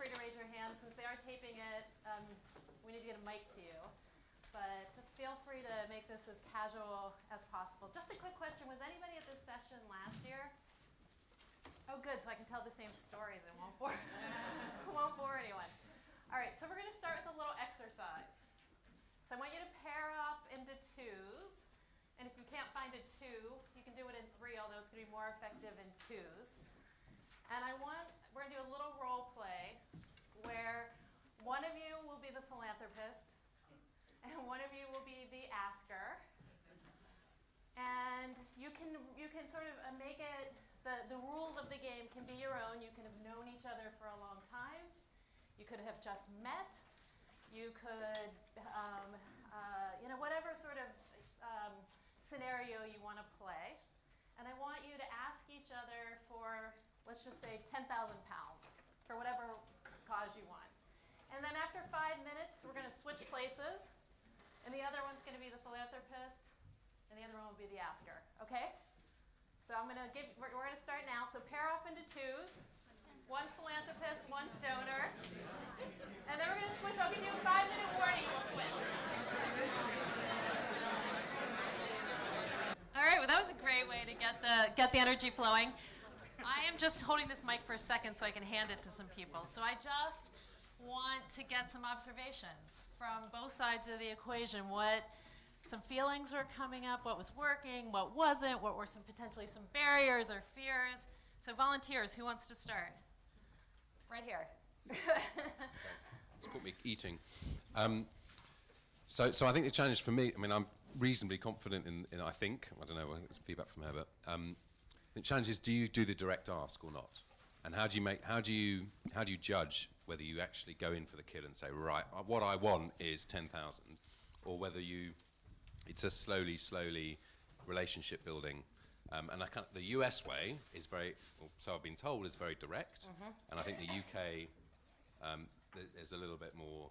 free to raise your hand. Since they are taping it, we need to get a mic to you. But just feel free to make this as casual as possible. Just a quick question. Was anybody at this session last year? Oh, good. So I can tell the same stories and won't bore anyone. All right. So we're going to start with a little exercise. So I want you to pair off into twos. And if you can't find a two, you can do it in three, although it's going to be more effective in twos. And we're going to do a little role play where one of you will be the philanthropist and one of you will be the asker. And you can sort of make it, the rules of the game can be your own. You can have known each other for a long time. You could have just met. You could, whatever sort of scenario you want to play. And I want you to ask each other for, let's just say, 10,000 pounds for whatever cause you want. And then after 5 minutes, we're going to switch places. And the other one's going to be the philanthropist, and the other one will be the asker. Okay? So we're going to start now. So pair off into twos. One's philanthropist, one's donor. And then we're going to switch. I'll give you a 5-minute warning. We'll switch. All right. Well, that was a great way to get the energy flowing. I am just holding this mic for a second so I can hand it to some people. So I just want to get some observations from both sides of the equation. What some feelings were coming up, what was working, what wasn't, what were potentially some barriers or fears. So volunteers, who wants to start? Right here. It's caught me eating. So I think the challenge for me, I'm reasonably confident in I think, I don't know, I get some feedback from her, but the challenge is, do you do the direct ask or not? And how do you judge whether you actually go in for the kill and say, right, what I want is 10,000, or whether it's a slowly relationship building. And the US way is so I've been told, is very direct. Mm-hmm. And I think the UK, there's a little bit more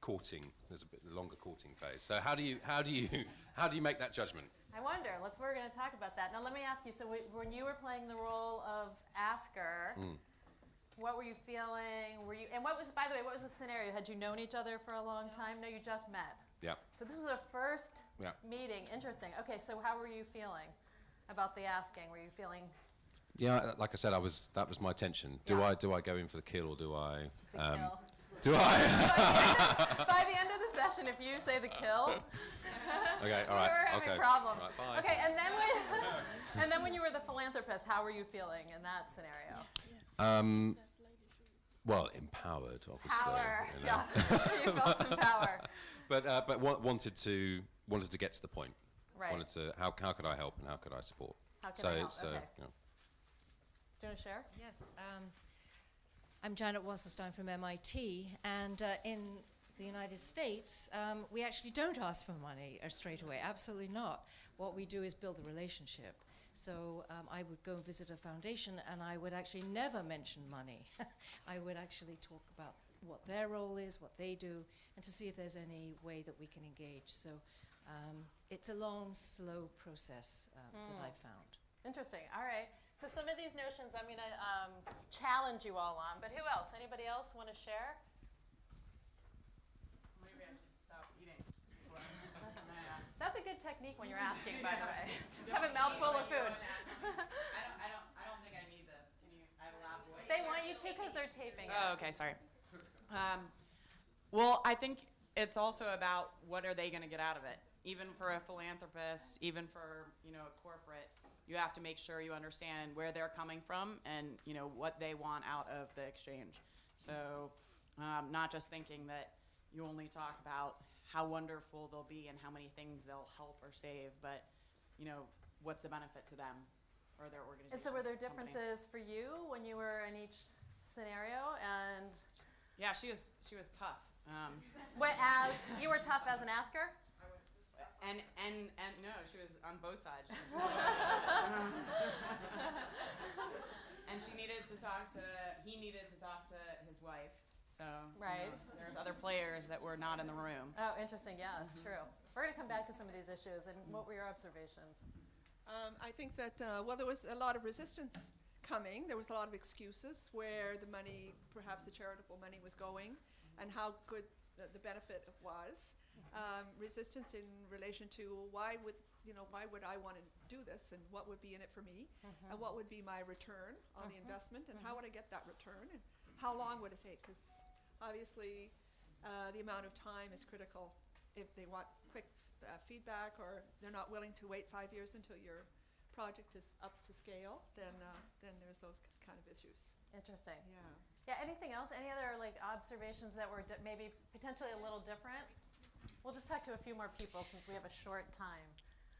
courting. There's a bit longer courting phase. So how do you make that judgment? I wonder. We're going to talk about that. Now let me ask you. So when you were playing the role of asker, what were you feeling? And what was the scenario? Had you known each other for a long time? No, you just met. Yeah. So this was a first meeting. Interesting. Okay. So how were you feeling about the asking? Were you feeling? Yeah, like I said, that was my tension. Do I go in for the kill, or do I? The kill. Do I? By the end of the session, if you say the kill, okay, all right, we're having problems. All right, bye. Okay, and then when you were the philanthropist, how were you feeling in that scenario? Well, empowered, obviously. Power, yeah. You felt some power. But wanted to get to the point. Right. Wanted to how could I help and how could I support? How can I help? Okay. Do you want to share? Yes. I'm Janet Wasserstein from MIT, and in the United States, we actually don't ask for money straight away. Absolutely not. What we do is build a relationship. So I would go and visit a foundation, and I would actually never mention money. I would actually talk about what their role is, what they do, and to see if there's any way that we can engage. So it's a long, slow process that I've found. Interesting. All right. So some of these notions I'm going to challenge you all on, but who else? Anybody else want to share? Maybe I should stop eating. That's a good technique when you're asking, by the way. Just have a mouthful of food. I don't think I need this. Can you? I have a loud voice. They want you to because they're taping it. Oh, okay. Sorry. Well, I think it's also about what are they going to get out of it. Even for a philanthropist, even for a corporate, you have to make sure you understand where they're coming from and what they want out of the exchange. So, not just thinking that you only talk about how wonderful they'll be and how many things they'll help or save, but what's the benefit to them or their organization. And so, were there differences for you when you were in each scenario? And yeah, she was tough. As you were tough as an asker? And no, she was on both sides. And he needed to talk to his wife. So right. There's other players that were not in the room. Oh, interesting. Yeah, true. We're going to come back to some of these issues. And what were your observations? I think that, there was a lot of resistance coming. There was a lot of excuses where the money, perhaps the charitable money, was going, and how good the benefit was. Resistance in relation to why would I want to do this, and what would be in it for me, and what would be my return on the investment, and how would I get that return, and how long would it take? Because obviously, the amount of time is critical. If they want quick feedback, or they're not willing to wait 5 years until your project is up to scale, then there's those kind of issues. Interesting. Yeah. Yeah, anything else? Any other observations that were maybe potentially a little different? We'll just talk to a few more people since we have a short time.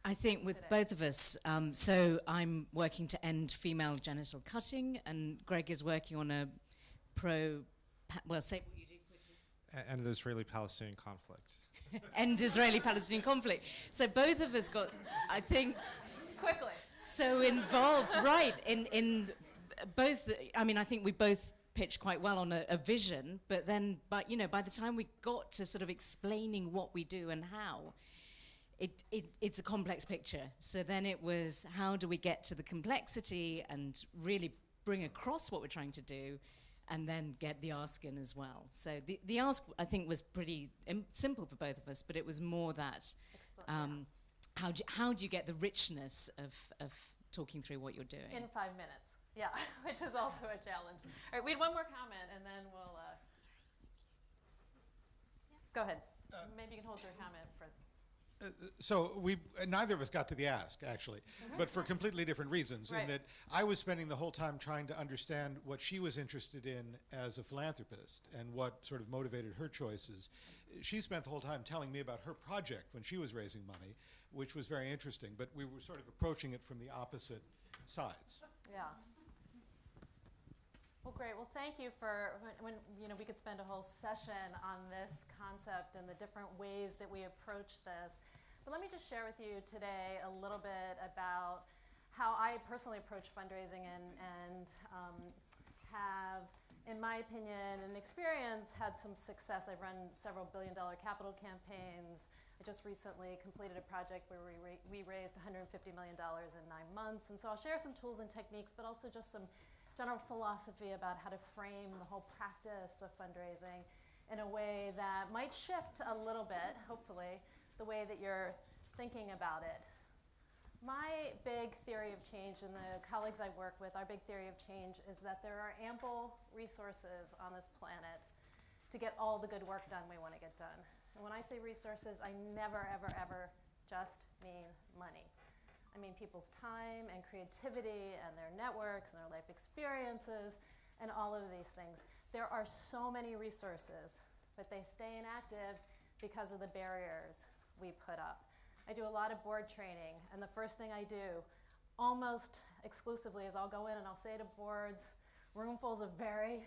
I think with today. both of us, so I'm working to end female genital cutting, and Greg is working on a say what you do quickly. And the Israeli-Palestinian conflict. End Israeli-Palestinian conflict. So both of us got, I think, Quickly. so involved, right, in both. I mean, I think we both pitched quite well on a vision, but by the time we got to sort of explaining what we do and how, it's a complex picture. So then it was, how do we get to the complexity and really bring across what we're trying to do, and then get the ask in as well. So the ask, I think, was pretty simple for both of us, but it was more that how do you get the richness of talking through what you're doing? In 5 minutes. Yeah, which is also a challenge. All right, we had one more comment, and then we'll go ahead. Maybe you can hold your comment for. So neither of us got to the ask, actually, but for completely different reasons. Right. In that I was spending the whole time trying to understand what she was interested in as a philanthropist and what sort of motivated her choices. She spent the whole time telling me about her project when she was raising money, which was very interesting, but we were sort of approaching it from the opposite sides. Yeah. Well, great. Well, thank you for when we could spend a whole session on this concept and the different ways that we approach this. But let me just share with you today a little bit about how I personally approach fundraising and have, in my opinion and experience, had some success. I've run several billion-dollar capital campaigns. I just recently completed a project where we raised $150 million in 9 months. And so I'll share some tools and techniques, but also just some general philosophy about how to frame the whole practice of fundraising in a way that might shift a little bit, hopefully, the way that you're thinking about it. My big theory of change, and the colleagues I work with, our big theory of change is that there are ample resources on this planet to get all the good work done we want to get done. And when I say resources, I never, ever, ever just mean money. I mean people's time and creativity and their networks and their life experiences and all of these things. There are so many resources, but they stay inactive because of the barriers we put up. I do a lot of board training, and the first thing I do almost exclusively is I'll go in and I'll say to boards, roomfuls of very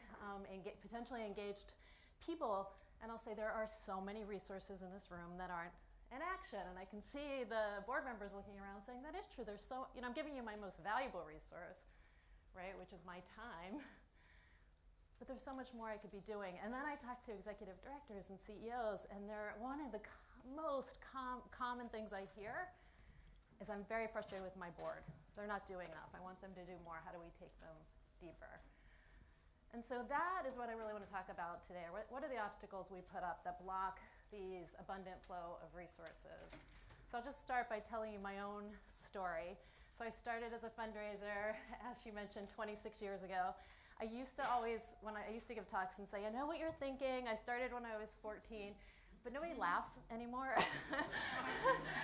potentially engaged people, and I'll say there are so many resources in this room that aren't in action. And I can see the board members looking around saying, that is true. There's I'm giving you my most valuable resource, right, which is my time. But there's so much more I could be doing. And then I talk to executive directors and CEOs, and one of the most common things I hear is, I'm very frustrated with my board. They're not doing enough. I want them to do more. How do we take them deeper? And so that is what I really want to talk about today. What are the obstacles we put up that block these abundant flow of resources? So I'll just start by telling you my own story. So I started as a fundraiser, as she mentioned, 26 years ago. I used to give talks and say, I know what you're thinking. I started when I was 14, but nobody laughs anymore.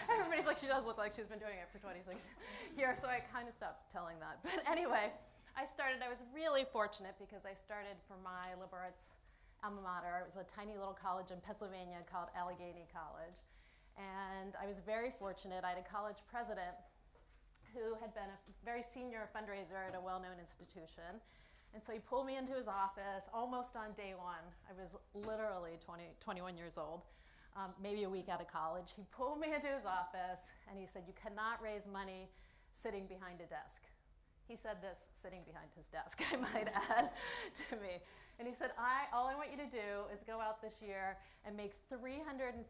Everybody's like, she does look like she's been doing it for 26 years, so I kind of stopped telling that. But anyway, I was really fortunate because I started for my liberal arts alma mater. It was a tiny little college in Pennsylvania called Allegheny College. And I was very fortunate. I had a college president who had been a very senior fundraiser at a well-known institution. And so he pulled me into his office almost on day one. I was literally 21 years old, maybe a week out of college. He pulled me into his office and he said, you cannot raise money sitting behind a desk. He said this sitting behind his desk, I might add, to me. And he said, all I want you to do is go out this year and make 350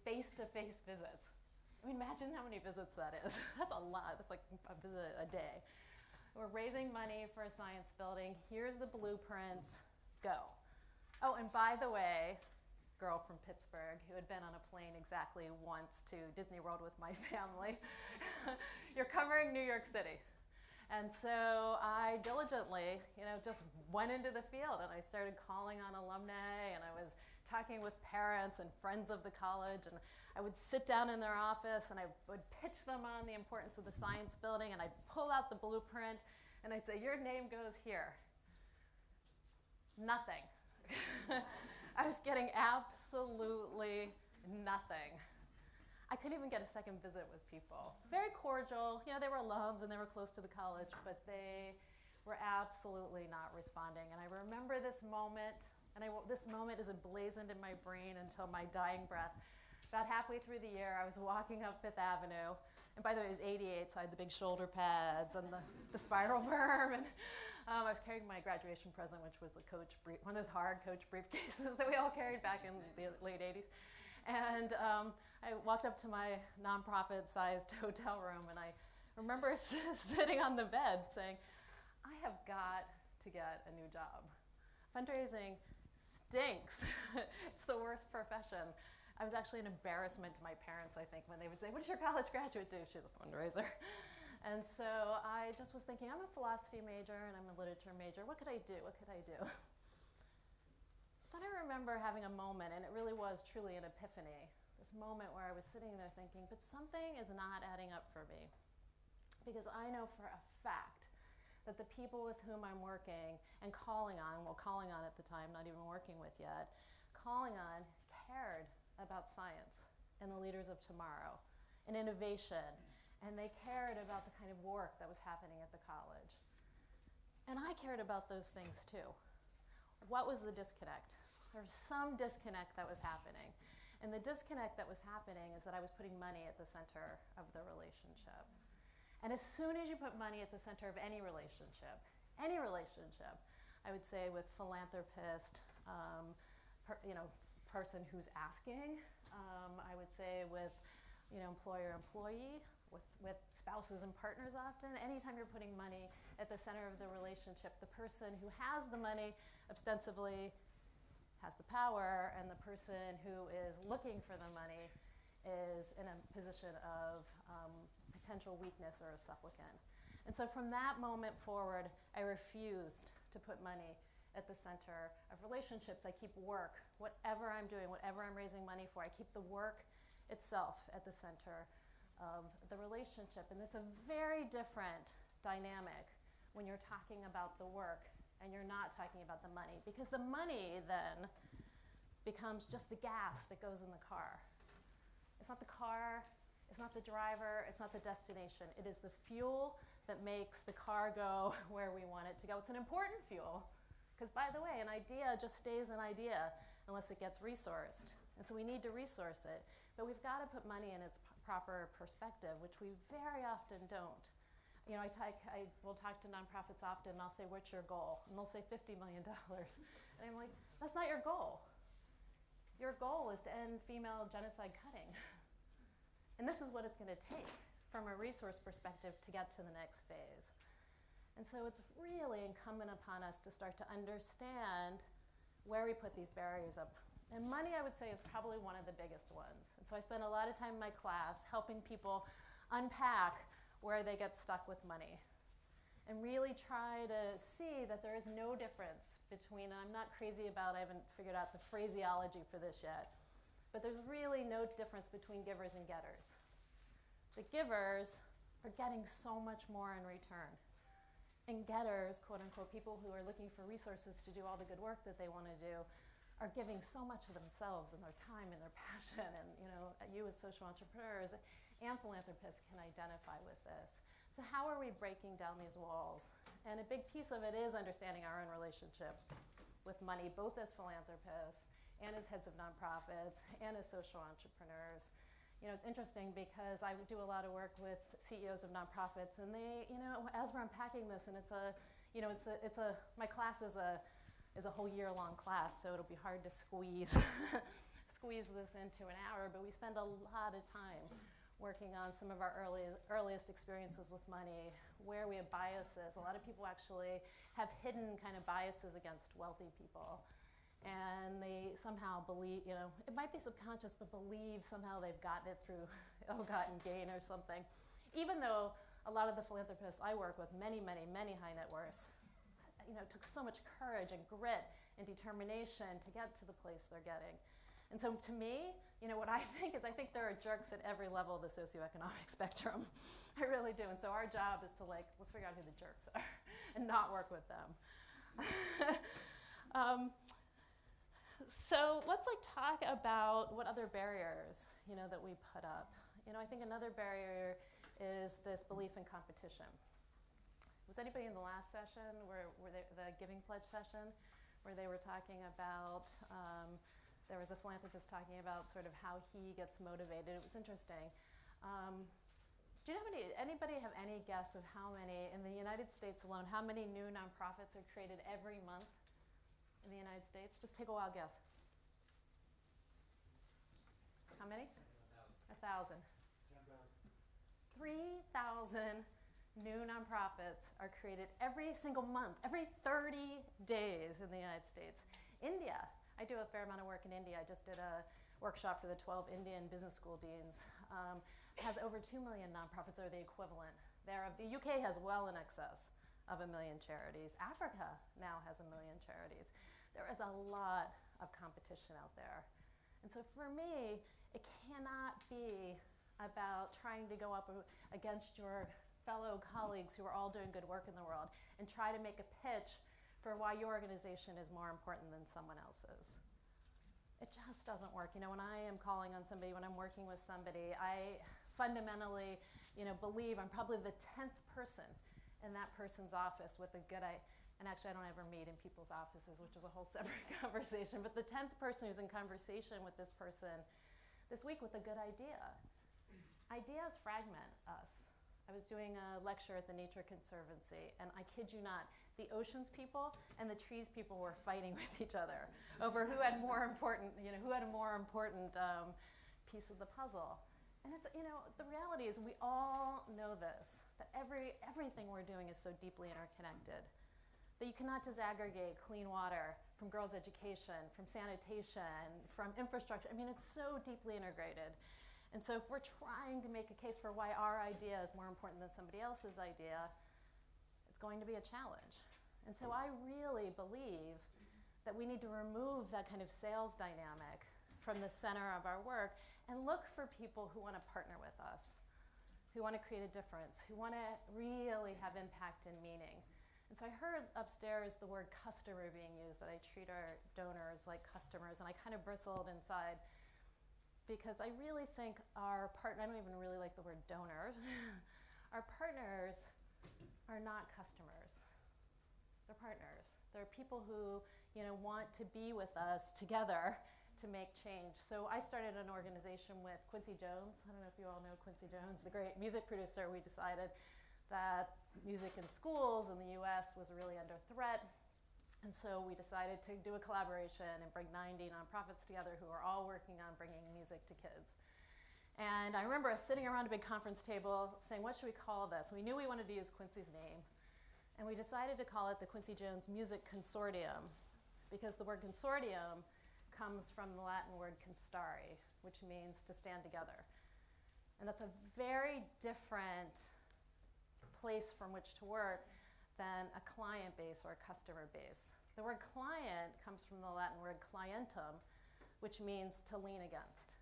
face-to-face visits. I mean, imagine how many visits that is. That's a lot. That's like a visit a day. We're raising money for a science building. Here's the blueprints. Go. Oh, and by the way, girl from Pittsburgh who had been on a plane exactly once to Disney World with my family. You're covering New York City. And so I diligently, just went into the field and I started calling on alumni and I was talking with parents and friends of the college, and I would sit down in their office and I would pitch them on the importance of the science building, and I'd pull out the blueprint and I'd say, your name goes here. Nothing. I was getting absolutely nothing. I couldn't even get a second visit with people. Very cordial, they were alums and they were close to the college, but they were absolutely not responding. And I remember this moment, and this moment is emblazoned in my brain until my dying breath. About halfway through the year, I was walking up Fifth Avenue, and by the way, it was 88, so I had the big shoulder pads and the spiral berm, and I was carrying my graduation present, which was one of those hard Coach briefcases that we all carried back in the late 80s. And I walked up to my nonprofit-sized hotel room, and I remember sitting on the bed saying, I have got to get a new job. Fundraising stinks. It's the worst profession. I was actually an embarrassment to my parents, I think, when they would say, what does your college graduate do? She's a fundraiser. And so I just was thinking, I'm a philosophy major and I'm a literature major. What could I do? What could I do? Then I remember having a moment, and it really was truly an epiphany, this moment where I was sitting there thinking, but something is not adding up for me. Because I know for a fact that the people with whom I'm working and calling on at the time, not even working with yet, calling on cared about science and the leaders of tomorrow and innovation, and they cared about the kind of work that was happening at the college. And I cared about those things too. What was the disconnect? There was some disconnect that was happening. And the disconnect that was happening is that I was putting money at the center of the relationship. And as soon as you put money at the center of any relationship, I would say with philanthropist, person who's asking, I would say with employer-employee, with spouses and partners often, anytime you're putting money at the center of the relationship, the person who has the money ostensibly has the power, and the person who is looking for the money is in a position of potential weakness or a supplicant. And so from that moment forward, I refused to put money at the center of relationships. I keep work, whatever I'm doing, whatever I'm raising money for, I keep the work itself at the center of the relationship. And it's a very different dynamic when you're talking about the work and you're not talking about the money, because the money then becomes just the gas that goes in the car. It's not the car, it's not the driver, it's not the destination. It is the fuel that makes the car go where we want it to go. It's an important fuel, because by the way, an idea just stays an idea unless it gets resourced. And so we need to resource it. But we've got to put money in its proper perspective, which we very often don't. I will talk to nonprofits often, and I'll say, what's your goal? And they'll say $50 million. And I'm like, that's not your goal. Your goal is to end female genocide cutting. And this is what it's going to take from a resource perspective to get to the next phase. And so it's really incumbent upon us to start to understand where we put these barriers up. And money, I would say, is probably one of the biggest ones. And so I spend a lot of time in my class helping people unpack where they get stuck with money and really try to see that there is no difference between, and I'm not crazy about, I haven't figured out the phraseology for this yet, but there's really no difference between givers and getters. The givers are getting so much more in return. And getters, quote unquote, people who are looking for resources to do all the good work that they want to do, are giving so much of themselves and their time and their passion. And you as social entrepreneurs and philanthropists can identify with this. So how are we breaking down these walls? And a big piece of it is understanding our own relationship with money, both as philanthropists and as heads of nonprofits and as social entrepreneurs. It's interesting because I do a lot of work with CEOs of nonprofits, and they, as we're unpacking this, and my class is a whole year-long class, so it'll be hard to squeeze this into an hour, but we spend a lot of time working on some of our earliest experiences with money, where we have biases. A lot of people actually have hidden kind of biases against wealthy people. And they somehow believe, it might be subconscious, but believe somehow they've gotten it through ill-gotten gain or something. Even though a lot of the philanthropists I work with, many, many, many high net worths, took so much courage and grit and determination to get to the place they're getting. And so to me, what I think there are jerks at every level of the socioeconomic spectrum. I really do. And so our job is to let's figure out who the jerks are and not work with them. So let's talk about what other barriers, that we put up. I think another barrier is this belief in competition. Was anybody in the last session, the Giving Pledge session, where they were talking about, there was a philanthropist talking about sort of how he gets motivated. It was interesting. Do you know anybody have any guess of how many, in the United States alone, how many new nonprofits are created every month in the United States? Just take a wild guess. How many? 1,000. 3,000 new nonprofits are created every single month, every 30 days in the United States. India, I do a fair amount of work in India. I just did a workshop for the 12 Indian business school deans. Has over 2 million nonprofits, or the equivalent thereof. The UK has well in excess of 1 million charities. Africa now has 1 million charities. There is a lot of competition out there. And so for me, it cannot be about trying to go up against your fellow colleagues who are all doing good work in the world and try to make a pitch for why your organization is more important than someone else's. It just doesn't work. When I am calling on somebody, when I'm working with somebody, I fundamentally, believe I'm probably the 10th person in that person's office with a good idea. And actually, I don't ever meet in people's offices, which is a whole separate conversation. But the 10th person who's in conversation with this person this week with a good idea. Ideas fragment us. I was doing a lecture at the Nature Conservancy, and I kid you not, the oceans people and the trees people were fighting with each other over who had more important, piece of the puzzle. And it's, the reality is we all know this, that everything we're doing is so deeply interconnected, that you cannot disaggregate clean water from girls' education, from sanitation, from infrastructure. It's so deeply integrated. And so if we're trying to make a case for why our idea is more important than somebody else's idea, it's going to be a challenge. And so I really believe that we need to remove that kind of sales dynamic from the center of our work and look for people who want to partner with us, who want to create a difference, who want to really have impact and meaning. And so I heard upstairs the word customer being used, that I treat our donors like customers, and I kind of bristled inside. Because I really think I don't even really like the word donors. Our partners are not customers. They're partners. They're people who, want to be with us together to make change. So I started an organization with Quincy Jones. I don't know if you all know Quincy Jones, the great music producer. We decided that music in schools in the US was really under threat. And so we decided to do a collaboration and bring 90 nonprofits together who are all working on bringing music to kids. And I remember us sitting around a big conference table saying, what should we call this? We knew we wanted to use Quincy's name. And we decided to call it the Quincy Jones Music Consortium, because the word consortium comes from the Latin word constare, which means to stand together. And that's a very different place from which to work than a client base or a customer base. The word client comes from the Latin word clientum, which means to lean against.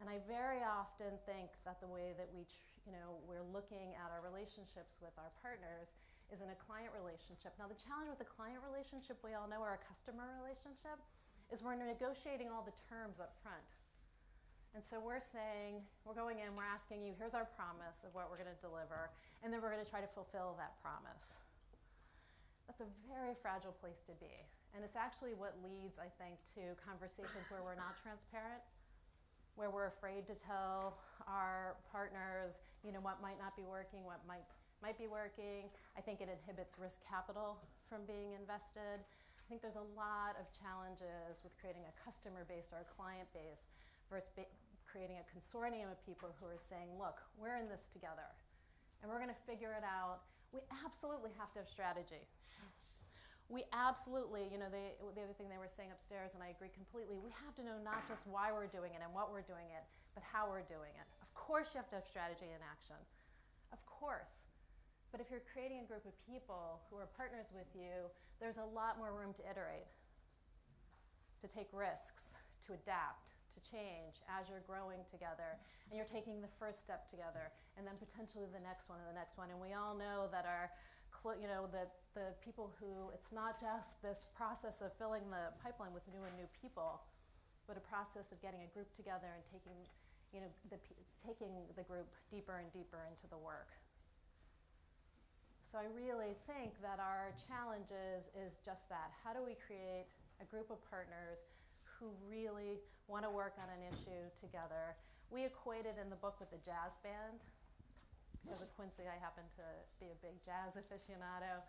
And I very often think that the way that we're looking at our relationships with our partners is in a client relationship. Now the challenge with the client relationship, we all know, or a customer relationship, is we're negotiating all the terms up front. And so we're saying, we're going in, we're asking you, here's our promise of what we're gonna deliver, and then we're gonna try to fulfill that promise. That's a very fragile place to be. And it's actually what leads, I think, to conversations where we're not transparent, where we're afraid to tell our partners, what might not be working, what might be working. I think it inhibits risk capital from being invested. I think there's a lot of challenges with creating a customer base or a client base versus creating a consortium of people who are saying, look, we're in this together, and we're going to figure it out. We absolutely have to have strategy. We absolutely, you know, the other thing they were saying upstairs, and I agree completely, we have to know not just why we're doing it and what we're doing it, but how we're doing it. Of course you have to have strategy and action. Of course. But if you're creating a group of people who are partners with you, there's a lot more room to iterate, to take risks, to adapt, to change as you're growing together. And you're taking the first step together, and then potentially the next one and the next one. And we all know that the people who, it's not just this process of filling the pipeline with new and new people, but a process of getting a group together and taking the group deeper and deeper into the work. So I really think that our challenge is just that. How do we create a group of partners who really want to work on an issue together? We equated in the book with the jazz band. As a Quincy, I happen to be a big jazz aficionado.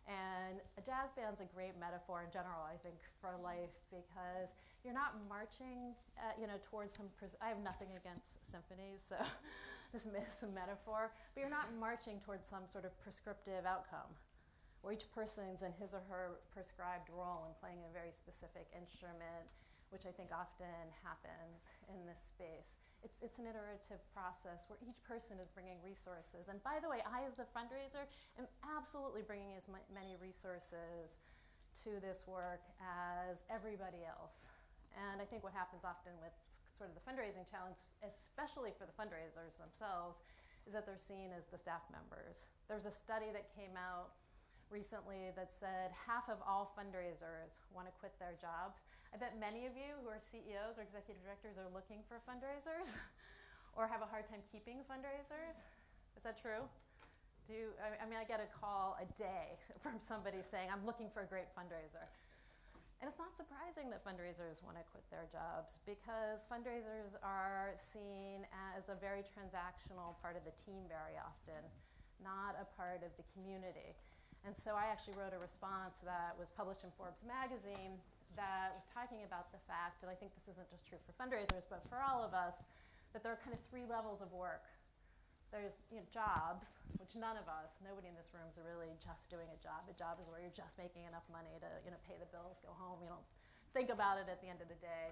And a jazz band's a great metaphor in general, I think, for life, because you're not marching towards some, I have nothing against symphonies, so this is a metaphor, but you're not marching towards some sort of prescriptive outcome, where each person's in his or her prescribed role and playing a very specific instrument, which I think often happens in this space. It's an iterative process where each person is bringing resources. And by the way, I as the fundraiser am absolutely bringing as many resources to this work as everybody else. And I think what happens often with sort of the fundraising challenge, especially for the fundraisers themselves, is that they're seen as the staff members. There's a study that came out recently that said half of all fundraisers want to quit their jobs. I bet many of you who are CEOs or executive directors are looking for fundraisers or have a hard time keeping fundraisers. Is that true? I get a call a day from somebody saying, I'm looking for a great fundraiser. And it's not surprising that fundraisers want to quit their jobs, because fundraisers are seen as a very transactional part of the team very often, not a part of the community. And so I actually wrote a response that was published in Forbes magazine that was talking about the fact, and I think this isn't just true for fundraisers, but for all of us, that there are kind of 3 levels of work. There's jobs, which none of us, nobody in this room is really just doing a job. A job is where you're just making enough money to pay the bills, go home. You don't think about it at the end of the day.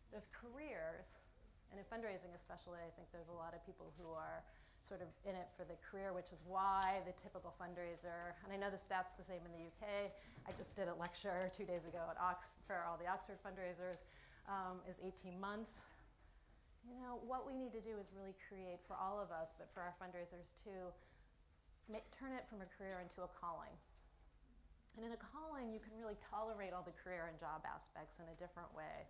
There's careers, and in fundraising especially, I think there's a lot of people who are sort of in it for the career, which is why the typical fundraiser, and I know the stats the same in the UK, I just did a lecture 2 days ago at for all the Oxford fundraisers, is 18 months. What we need to do is really create for all of us, but for our fundraisers too, turn it from a career into a calling. And in a calling, you can really tolerate all the career and job aspects in a different way.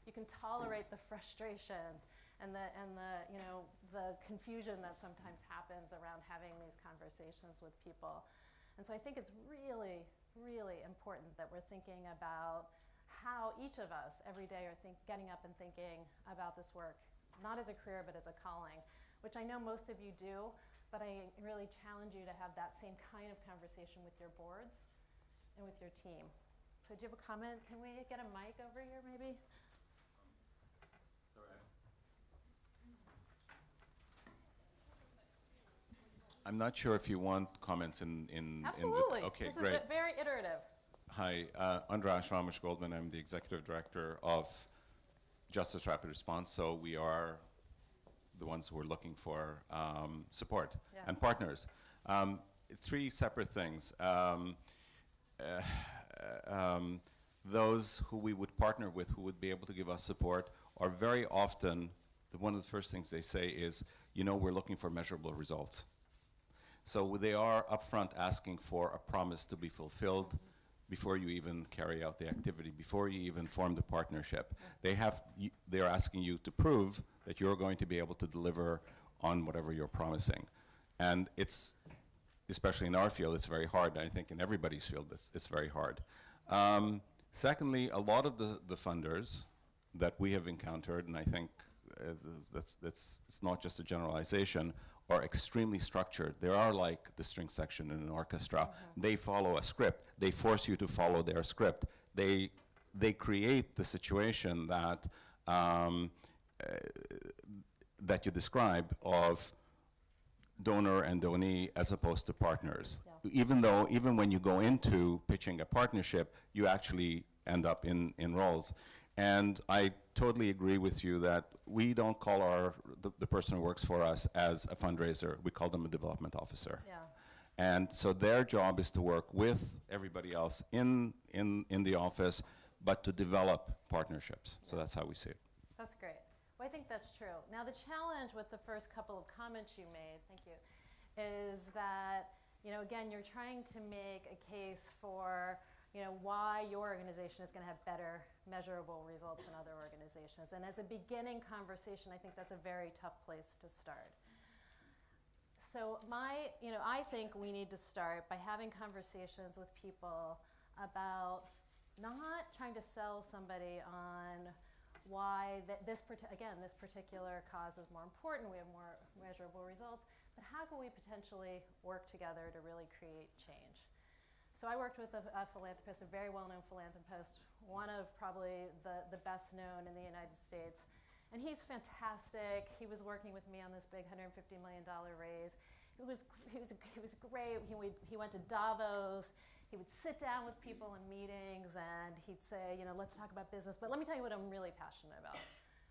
You can tolerate the frustrations and the confusion that sometimes happens around having these conversations with people. And so I think it's really, really important that we're thinking about how each of us every day are getting up and thinking about this work, not as a career, but as a calling, which I know most of you do, but I really challenge you to have that same kind of conversation with your boards and with your team. So do you have a comment? Can we get a mic over here, maybe? I'm not sure if you want comments in Absolutely. Okay, this great. Is very iterative. Hi, András Ramos-Goldman. I'm the executive director of Justice Rapid Response. So we are the ones who are looking for support and partners. 3 separate things. Those who we would partner with, who would be able to give us support, are very often, one of the first things they say is, we're looking for measurable results. So they are upfront asking for a promise to be fulfilled before you even carry out the activity, before you even form the partnership. They're asking you to prove that you're going to be able to deliver on whatever you're promising. And it's, especially in our field, it's very hard. I think in everybody's field, it's very hard. Secondly, a lot of the funders that we have encountered, and I think it's not just a generalization, are extremely structured. They are like the string section in an orchestra. Mm-hmm. They follow a script. They force you to follow their script. They create the situation that that you describe of donor and donee as opposed to partners. Yeah. Even when you go into pitching a partnership, you actually end up in roles. And I totally agree with you that we don't call the person who works for us as a fundraiser. We call them a development officer. Yeah. And so their job is to work with everybody else in the office, but to develop partnerships. So that's how we see it. That's great. Well, I think that's true. Now, the challenge with the first couple of comments you made, thank you, is that, again, you're trying to make a case for, why your organization is going to have better measurable results than other organizations. And as a beginning conversation, I think that's a very tough place to start. So I think we need to start by having conversations with people about not trying to sell somebody on why this particular cause is more important, we have more measurable results, but how can we potentially work together to really create change? So I worked with a philanthropist, a very well-known philanthropist, one of probably the best known in the United States. And he's fantastic. He was working with me on this big $150 million raise. He was great. He went to Davos. He would sit down with people in meetings and he'd say, let's talk about business. But let me tell you what I'm really passionate about.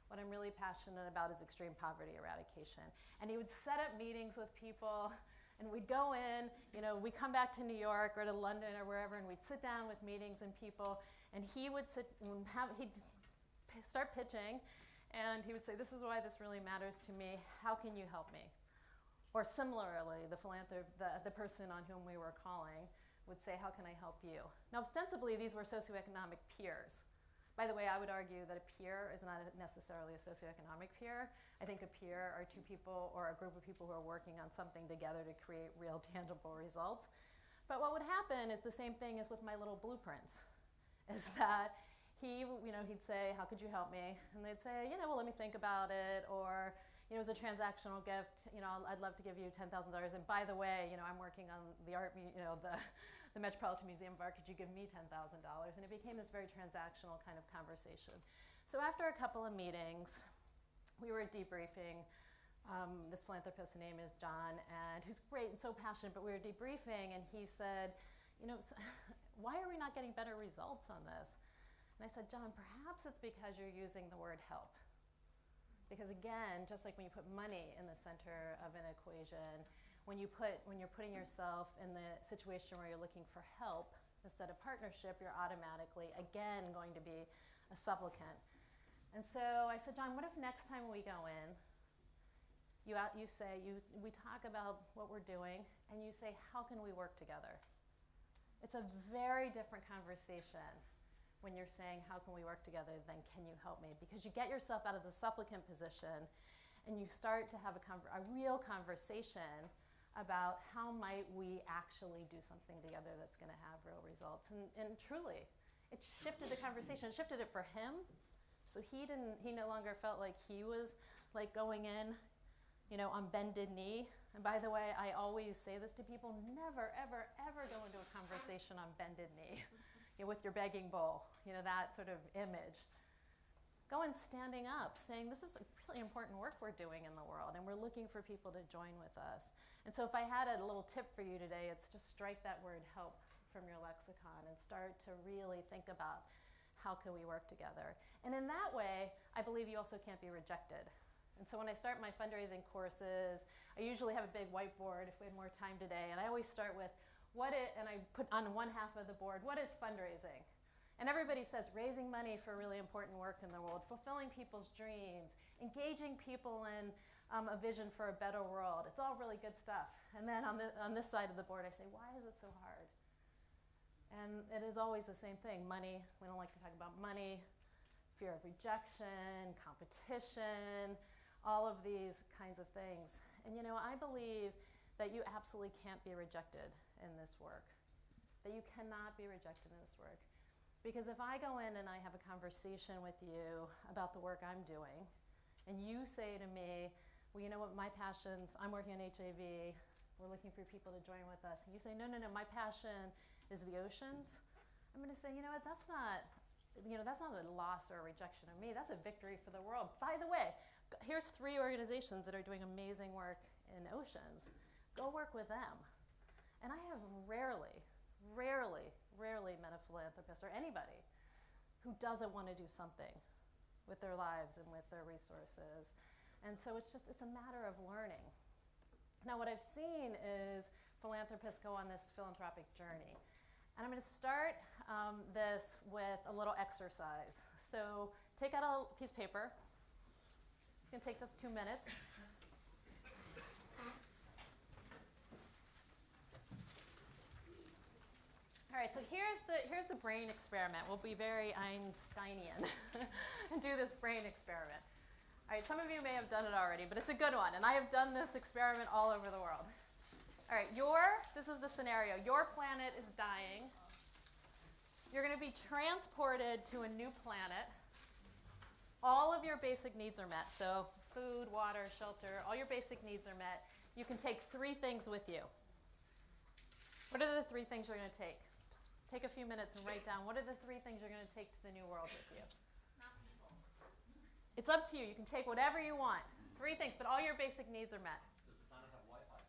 What I'm really passionate about is extreme poverty eradication. And he would set up meetings with people and we'd go in, we'd come back to New York or to London or wherever, and we'd sit down with meetings and people, and he would he'd start pitching, and he would say, this is why this really matters to me. How can you help me? Or similarly, the person on whom we were calling would say, how can I help you? Now, ostensibly, these were socioeconomic peers. By the way, I would argue that a peer is not necessarily a socioeconomic peer. I think a peer are two people or a group of people who are working on something together to create real tangible results. But what would happen is the same thing as with my little blueprints, is that he'd say, how could you help me? And they'd say, well, let me think about it, or it was a transactional gift, I'd love to give you $10,000. And by the way, I'm working on the the Metropolitan Museum of Art, could you give me $10,000? And it became this very transactional kind of conversation. So after a couple of meetings, we were debriefing. This philanthropist's name is John, and who's great and so passionate, but we were debriefing, and he said, why are we not getting better results on this? And I said, John, perhaps it's because you're using the word help. Because again, just like when you put money in the center of an equation, when you're putting yourself in the situation where you're looking for help instead of partnership, you're automatically, again, going to be a supplicant. And so I said, John, what if next time we go in, we talk about what we're doing, and you say, how can we work together? It's a very different conversation when you're saying, how can we work together, than can you help me? Because you get yourself out of the supplicant position, and you start to have a real conversation about how might we actually do something together that's going to have real results. And truly, it shifted the conversation. It shifted it for him. So he no longer felt like he was like going in, on bended knee. And by the way, I always say this to people, never, ever, ever go into a conversation on bended knee, with your begging bowl, that sort of image. Go in standing up, saying, this is really important work we're doing in the world, and we're looking for people to join with us. And so if I had a little tip for you today, it's just strike that word help from your lexicon and start to really think about how can we work together. And in that way, I believe you also can't be rejected. And so when I start my fundraising courses, I usually have a big whiteboard if we had more time today, and I always start with, and I put on one half of the board, what is fundraising? And everybody says raising money for really important work in the world, fulfilling people's dreams, engaging people in a vision for a better world. It's all really good stuff. And then on this side of the board, I say, why is it so hard? And it is always the same thing. Money, we don't like to talk about money, fear of rejection, competition, all of these kinds of things. And I believe that you absolutely can't be rejected in this work, that you cannot be rejected in this work. Because if I go in and I have a conversation with you about the work I'm doing, and you say to me, well, you know what, my passions, I'm working on HIV, we're looking for people to join with us. And you say, no, my passion is the oceans. I'm going to say, you know what, that's not that's not a loss or a rejection of me. That's a victory for the world. By the way, here's 3 organizations that are doing amazing work in oceans. Go work with them. And I have rarely met a philanthropist or anybody who doesn't want to do something with their lives and with their resources. And so it's a matter of learning. Now, what I've seen is philanthropists go on this philanthropic journey. And I'm going to start this with a little exercise. So take out a piece of paper. It's going to take just 2 minutes. All right, so here's the brain experiment. We'll be very Einsteinian and do this brain experiment. All right, some of you may have done it already, but it's a good one. And I have done this experiment all over the world. All right, this is the scenario. Your planet is dying. You're going to be transported to a new planet. All of your basic needs are met. So food, water, shelter, all your basic needs are met. You can take 3 things with you. What are the 3 things you're going to take? Just take a few minutes and write down, what are the 3 things you're going to take to the new world with you? Not people. It's up to you. You can take whatever you want. 3 things, but all your basic needs are met. Does the planet have Wi-Fi?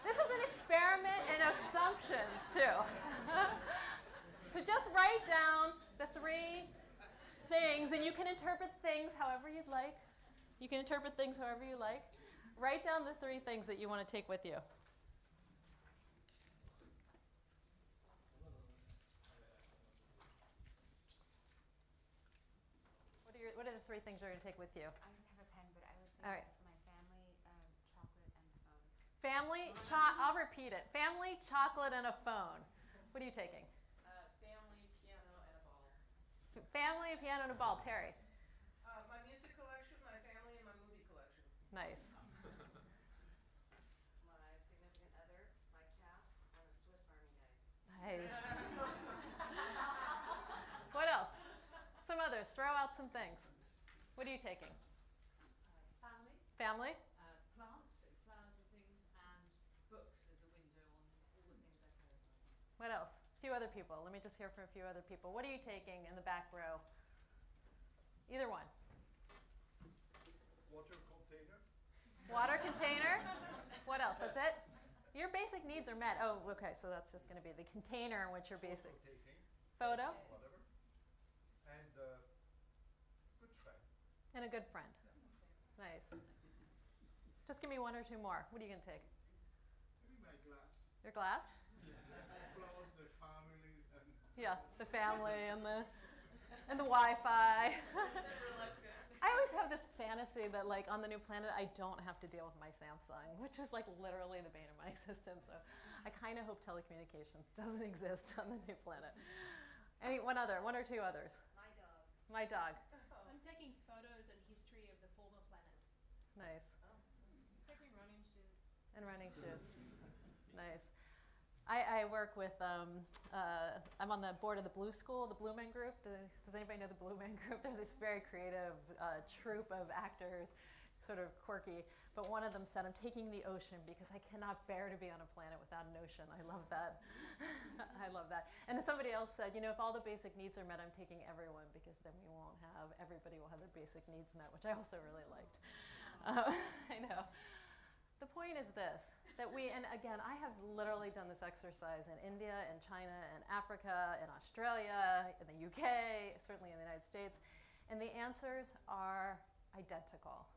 This is an experiment in assumptions, too. So just write down the 3 things, and you can interpret things however you'd like. You can interpret things however you like. Write down the 3 things that you want to take with you. What are the 3 things you're going to take with you? I don't have a pen, but I would say All right. my family, chocolate, and a phone. Family, I'll repeat it. Family, chocolate, and a phone. What are you taking? Family, piano, and a ball. Family, piano, and a ball. Terry. My music collection, my family, and my movie collection. Nice. My significant other, my cats, and a Swiss Army knife. Nice. What else? Some others. Throw out some things. What are you taking? Family, Family? plants, flowers and things, and books as a window on all the things I care about. What else? A few other people. Let me just hear from a few other people. What are you taking in the back row? Either one. Water container. Water container. What else? That's it? Your basic needs are met. Oh, okay. So that's just going to be the container in which your basic. Photo. Whatever. And good friend. And a good friend. Nice. Just give me 1 or 2 more. What are you going to take? Maybe my glass. Your glass? Plus the families and. Yeah, the family and the Wi-Fi. I always have this fantasy that, like, on the new planet, I don't have to deal with my Samsung, which is, like, literally the bane of my existence. So I kind of hope telecommunications doesn't exist on the new planet. One or 2 others. My dog. My dog. I'm taking photos and history of the former planet. Nice. Taking running shoes. And running shoes. Nice. I work with, I'm on the board of the Blue School, the Blue Men Group. Does anybody know the Blue Men Group? There's this very creative troupe of actors, sort of quirky. But one of them said, I'm taking the ocean because I cannot bear to be on a planet without an ocean. I love that. I love that. And then somebody else said, if all the basic needs are met, I'm taking everyone because then everybody will have their basic needs met, which I also really liked. I know. The point is this, that and again, I have literally done this exercise in India, in China, in Africa, in Australia, in the UK, certainly in the United States, and the answers are identical.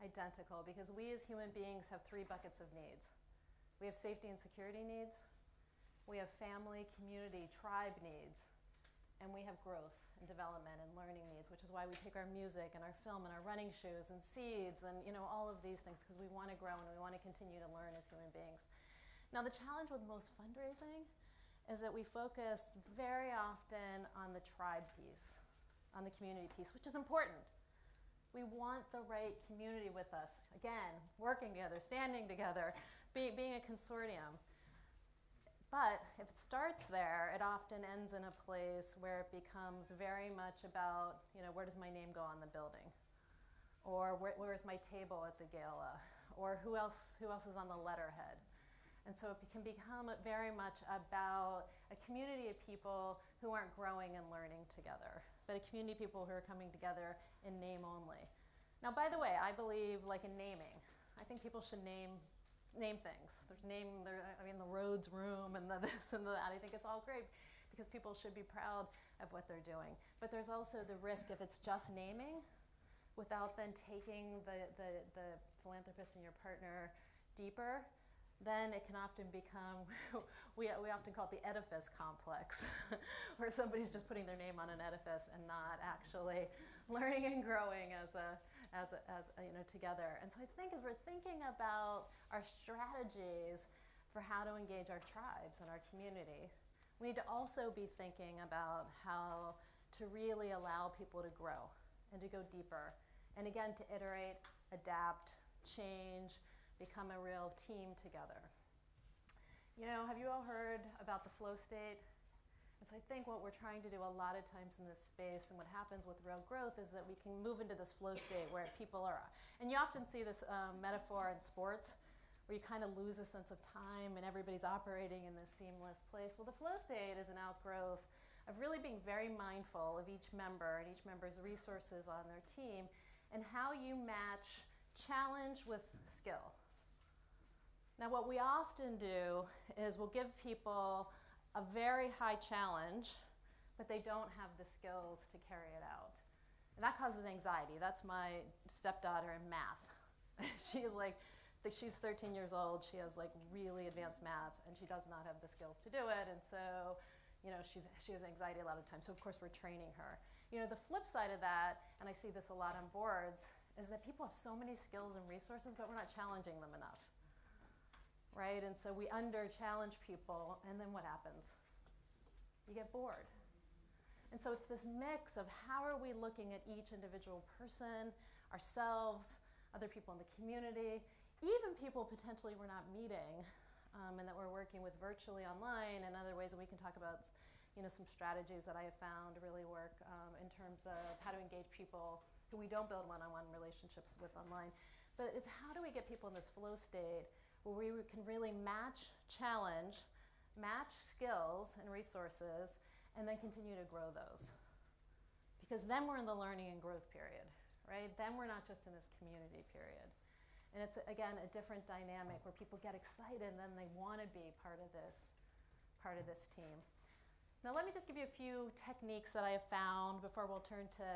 Identical, because we as human beings have 3 buckets of needs. We have safety and security needs, we have family, community, tribe needs, and we have growth and development and learning needs, which is why we take our music and our film and our running shoes and seeds and all of these things, because we want to grow and we want to continue to learn as human beings. Now, the challenge with most fundraising is that we focus very often on the tribe piece, on the community piece, which is important. We want the right community with us. Again, working together, standing together, being a consortium. But if it starts there, it often ends in a place where it becomes very much about, where does my name go on the building? Or where's my table at the gala? Or who else is on the letterhead? And so it can become very much about a community of people who aren't growing and learning together, but a community of people who are coming together in name only. Now, by the way, I believe, like in naming, I think people should name things. There's the RHODES room and the this and the that. I think it's all great because people should be proud of what they're doing. But there's also the risk if it's just naming without then taking the philanthropist and your partner deeper, then it can often become, we often call it the edifice complex, where somebody's just putting their name on an edifice and not actually learning and growing as together. And so I think as we're thinking about our strategies for how to engage our tribes and our community, we need to also be thinking about how to really allow people to grow and to go deeper. And again, to iterate, adapt, change, become a real team together. Have you all heard about the flow state? And so I think what we're trying to do a lot of times in this space and what happens with real growth is that we can move into this flow state where people are, and you often see this metaphor in sports where you kind of lose a sense of time and everybody's operating in this seamless place. Well, the flow state is an outgrowth of really being very mindful of each member and each member's resources on their team and how you match challenge with skill. Now, what we often do is we'll give people a very high challenge, but they don't have the skills to carry it out. And that causes anxiety. That's my stepdaughter in math. She's 13 years old. She has really advanced math, and she does not have the skills to do it. And so, she has anxiety a lot of times. So of course we're training her. The flip side of that, and I see this a lot on boards, is that people have so many skills and resources, but we're not challenging them enough. Right? And so we under-challenge people, and then what happens? You get bored. And so it's this mix of how are we looking at each individual person, ourselves, other people in the community, even people potentially we're not meeting, and that we're working with virtually online, and other ways that we can talk about some strategies that I have found really work in terms of how to engage people who we don't build one-on-one relationships with online. But it's how do we get people in this flow state where we can really match challenge, match skills and resources, and then continue to grow those. Because then we're in the learning and growth period, right? Then we're not just in this community period. And it's, again, a different dynamic where people get excited and then they want to be part of this team. Now let me just give you a few techniques that I have found before we'll turn to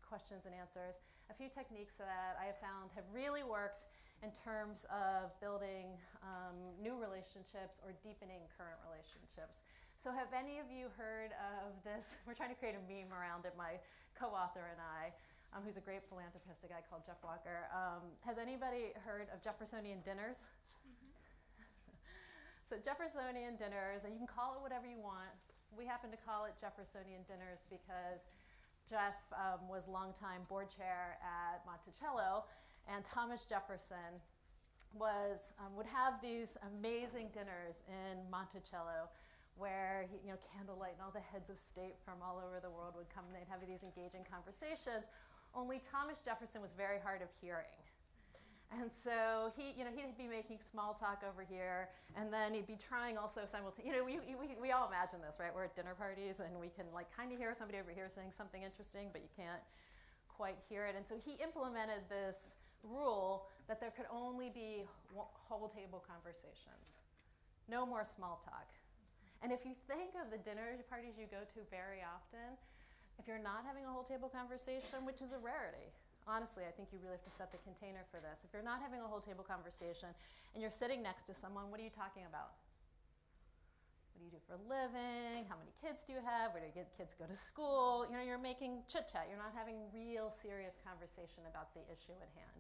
questions and answers. A few techniques that I have found have really worked in terms of building new relationships or deepening current relationships. So have any of you heard of this? We're trying to create a meme around it, my co-author and I, who's a great philanthropist, a guy called Jeff Walker. Has anybody heard of Jeffersonian dinners? So Jeffersonian dinners, and you can call it whatever you want. We happen to call it Jeffersonian dinners because Jeff was longtime board chair at Monticello, and Thomas Jefferson would have these amazing dinners in Monticello where candlelight and all the heads of state from all over the world would come and they'd have these engaging conversations. Only Thomas Jefferson was very hard of hearing. And so he'd be making small talk over here, and then he'd be trying also simultaneously. We all imagine this, right? We're at dinner parties, and we can kind of hear somebody over here saying something interesting, but you can't quite hear it. And so he implemented this rule that there could only be whole table conversations, no more small talk. And if you think of the dinner parties you go to very often, if you're not having a whole table conversation, which is a rarity, honestly, I think you really have to set the container for this. If you're not having a whole table conversation and you're sitting next to someone, what are you talking about? What do you do for a living? How many kids do you have? Where do your kids go to school? You're making chit-chat. You're not having real serious conversation about the issue at hand.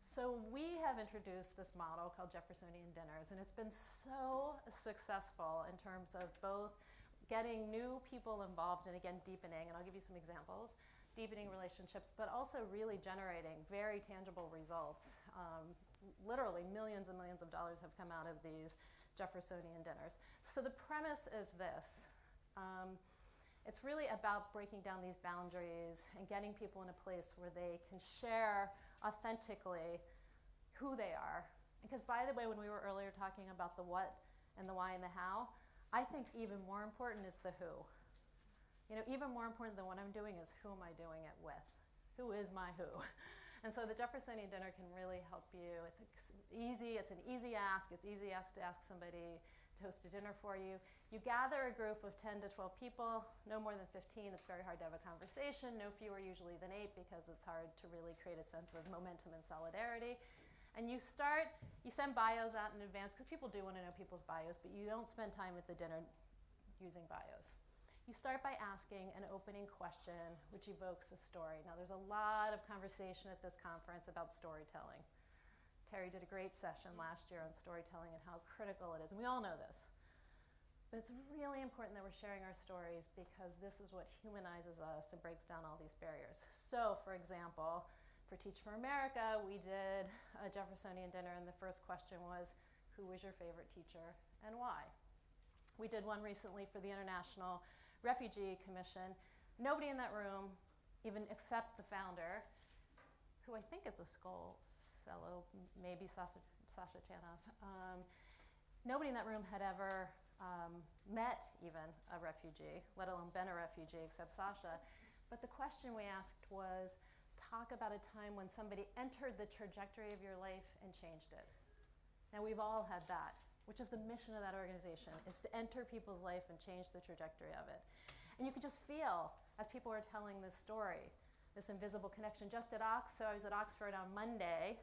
So we have introduced this model called Jeffersonian dinners, and it's been so successful in terms of both getting new people involved and, again, deepening, and I'll give you some examples, deepening relationships, but also really generating very tangible results. Literally millions and millions of dollars have come out of these Jeffersonian dinners. So the premise is this. It's really about breaking down these boundaries and getting people in a place where they can share authentically who they are, Because by the way, when we were earlier talking about the what and the why and the how, I think even more important is the who. You know, even more important than what I'm doing is who am I doing it with? Who is my who? And so the Jeffersonian dinner can really help you. It's easy, it's an easy ask. It's easy to ask somebody to host a dinner for you. You gather a group of 10 to 12 people, no more than 15. It's very hard to have a conversation, no fewer usually than 8 because it's hard to really create a sense of momentum and solidarity. And you send bios out in advance because people do want to know people's bios, but you don't spend time at the dinner using bios. You start by asking an opening question which evokes a story. Now there's a lot of conversation at this conference about storytelling. Terry did a great session last year on storytelling and how critical it is, and we all know this. But it's really important that we're sharing our stories because this is what humanizes us and breaks down all these barriers. So, for example, for Teach for America, we did a Jeffersonian dinner, and the first question was, who was your favorite teacher and why? We did one recently for the International Refugee Commission. Nobody in that room, even except the founder, who I think is a Skoll fellow, maybe Sasha Chanoff. Nobody in that room had ever met even a refugee, let alone been a refugee, except Sasha. But the question we asked was, talk about a time when somebody entered the trajectory of your life and changed it. Now we've all had that, which is the mission of that organization, is to enter people's life and change the trajectory of it. And you could just feel, as people were telling this story, this invisible connection. Just at so I was at Oxford on Monday,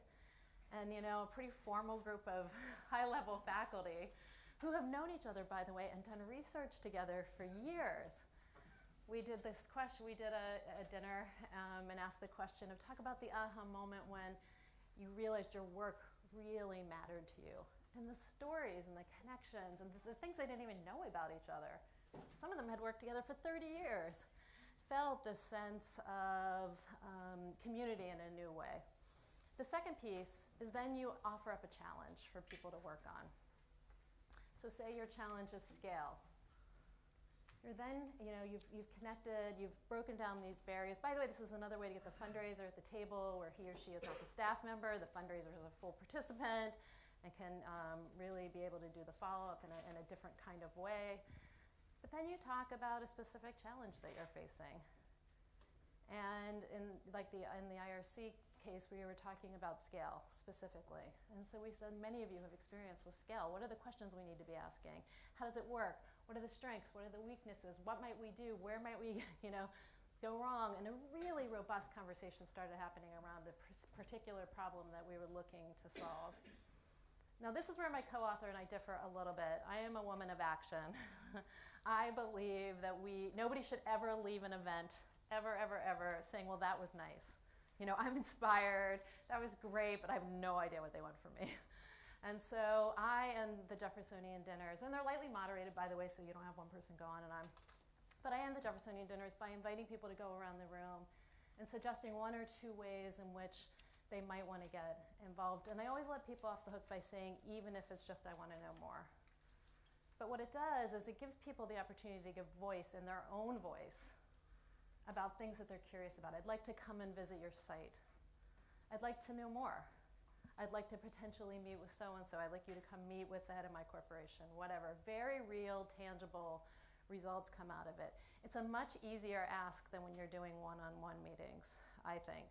and you know, a pretty formal group of high-level faculty who have known each other, by the way, and done research together for years. We did this question, we did a dinner and asked the question of talk about the aha moment when you realized your work really mattered to you. And the stories and the connections and the things they didn't even know about each other. Some of them had worked together for 30 years. Felt this sense of community in a new way. The second piece is then you offer up a challenge for people to work on. So say your challenge is scale. You're then, you know, you've connected, you've broken down these barriers. By the way, this is another way to get the fundraiser at the table where he or she is not the staff member, the fundraiser is a full participant and can really be able to do the follow-up in a different kind of way. But then you talk about a specific challenge that you're facing. And in the IRC case, we were talking about scale specifically. And so we said, many of you have experience with scale. What are the questions we need to be asking? How does it work? What are the strengths? What are the weaknesses? What might we do? Where might we, go wrong? And a really robust conversation started happening around a particular problem that we were looking to solve. Now, this is where my co-author and I differ a little bit. I am a woman of action. I believe that nobody should ever leave an event, ever, saying, well, that was nice. I'm inspired, that was great, but I have no idea what they want from me. And so I end the Jeffersonian dinners, and they're lightly moderated, by the way, so you don't have one person go on and on. But I end the Jeffersonian dinners by inviting people to go around the room and suggesting 1 or 2 ways in which they might want to get involved. And I always let people off the hook by saying, even if it's just I want to know more. But what it does is it gives people the opportunity to give voice in their own voice about things that they're curious about. I'd like to come and visit your site. I'd like to know more. I'd like to potentially meet with so-and-so. I'd like you to come meet with the head of my corporation, whatever. Very real, tangible results come out of it. It's a much easier ask than when you're doing one-on-one meetings, I think,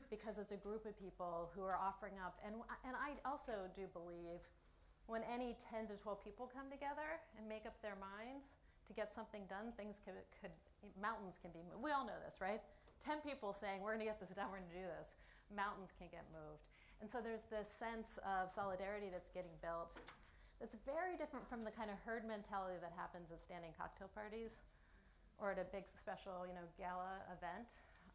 because it's a group of people who are offering up. And I also do believe when any 10 to 12 people come together and make up their minds to get something done, mountains can be moved. We all know this, right? 10 people saying, we're going to get this done, we're going to do this. Mountains can get moved. And so there's this sense of solidarity that's getting built that's very different from the kind of herd mentality that happens at standing cocktail parties or at a big special, gala event.